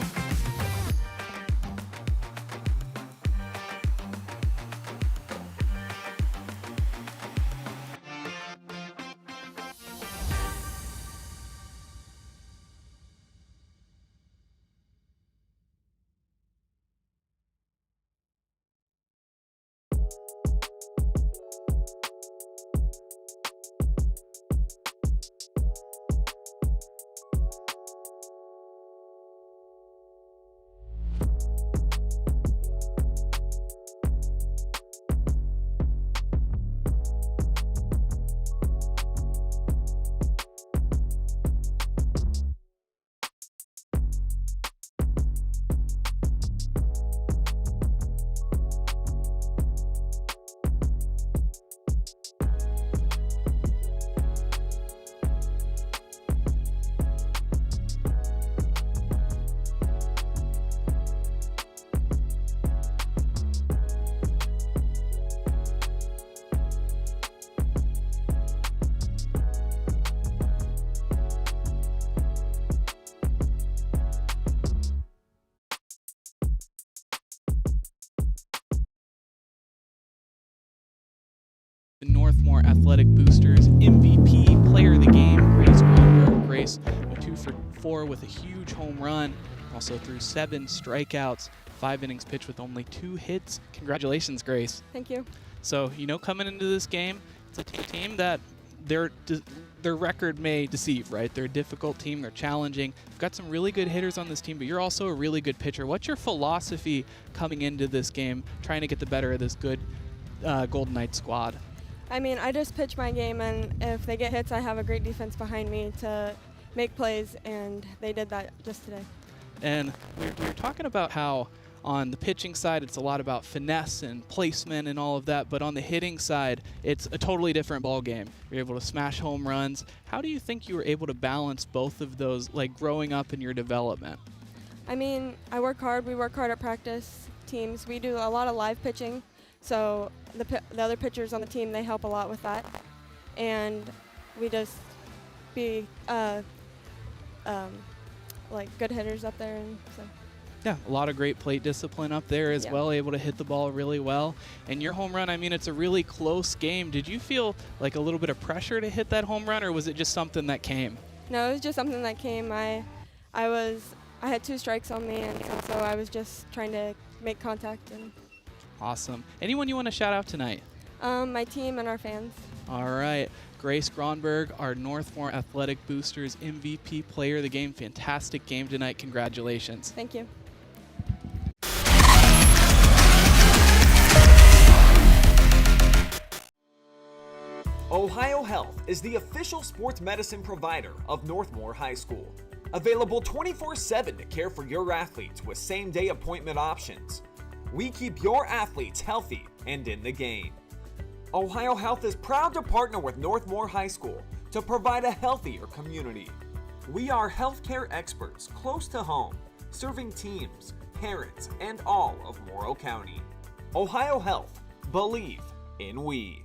The Northmor Athletic Boosters MVP player of the game, Grace Gronberg. Grace, 2 for 4 with a huge home run, also threw 7 strikeouts, 5 innings pitched with only 2 hits. Congratulations, Grace.
Thank you.
So, coming into this game, it's a team that their record may deceive, right? They're a difficult team. They're challenging. We've got some really good hitters on this team, but you're also a really good pitcher. What's your philosophy coming into this game, trying to get the better of this good Golden Knights squad?
I mean, I just pitch my game, and if they get hits, I have a great defense behind me to make plays, and they did that just today.
And we were talking about how on the pitching side, it's a lot about finesse and placement and all of that, but on the hitting side, it's a totally different ball game. You're able to smash home runs. How do you think you were able to balance both of those, like growing up in your development?
I mean, I work hard. We work hard at practice teams. We do a lot of live pitching, so the other pitchers on the team, they help a lot with that. And we just be like good hitters up there, and so.
Yeah, a lot of great plate discipline up there as well, able to hit the ball really well. And your home run, I mean, it's a really close game. Did you feel like a little bit of pressure to hit that home run, or was it just something that came?
No, it was just something that came. I had 2 strikes on me, and so I was just trying to make contact. And
awesome. Anyone you want to shout out tonight?
My team and our fans.
All right. Grace Gronberg, our Northmor Athletic Boosters MVP player of the game. Fantastic game tonight. Congratulations.
Thank you.
Ohio Health is the official sports medicine provider of Northmor High School. Available 24/7 to care for your athletes with same-day appointment options. We keep your athletes healthy and in the game. Ohio Health is proud to partner with Northmor High School to provide a healthier community. We are healthcare experts close to home, serving teams, parents, and all of Morrow County. Ohio Health, believe in we.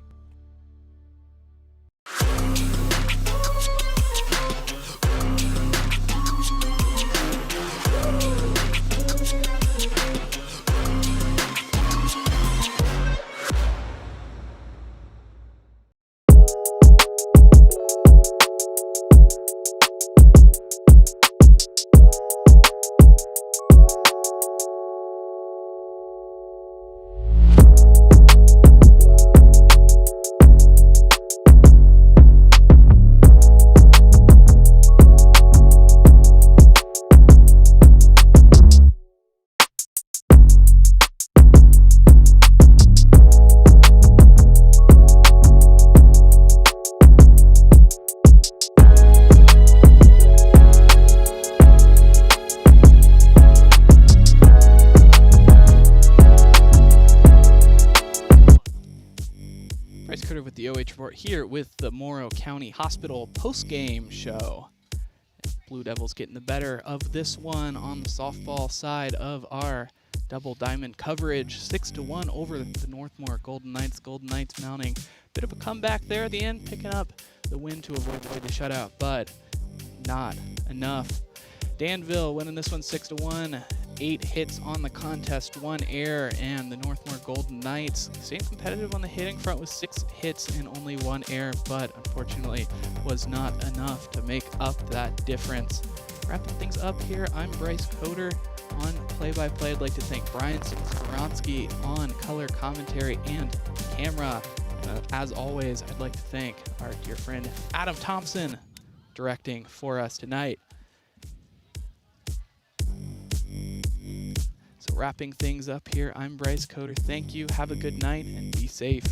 Bryce Coder with the OH Report here with the Morrow County Hospital post-game show. Blue Devils getting the better of this one on the softball side of our double diamond coverage. 6-1 over the Northmor Golden Knights. Golden Knights mounting a bit of a comeback there at the end, picking up the win to avoid the shutout, but not enough. Danville winning this one 6-1. 8 hits on the contest, 1 error, and the Northmor Golden Knights staying competitive on the hitting front with 6 hits and only 1 error, but unfortunately was not enough to make up that difference. Wrapping things up here, I'm Bryce Coder on play-by-play. I'd like to thank Brian Sporonsky on color commentary and camera. As always, I'd like to thank our dear friend Adam Thompson directing for us tonight. So wrapping things up here, I'm Bryce Coder. Thank you, have a good night, and be safe.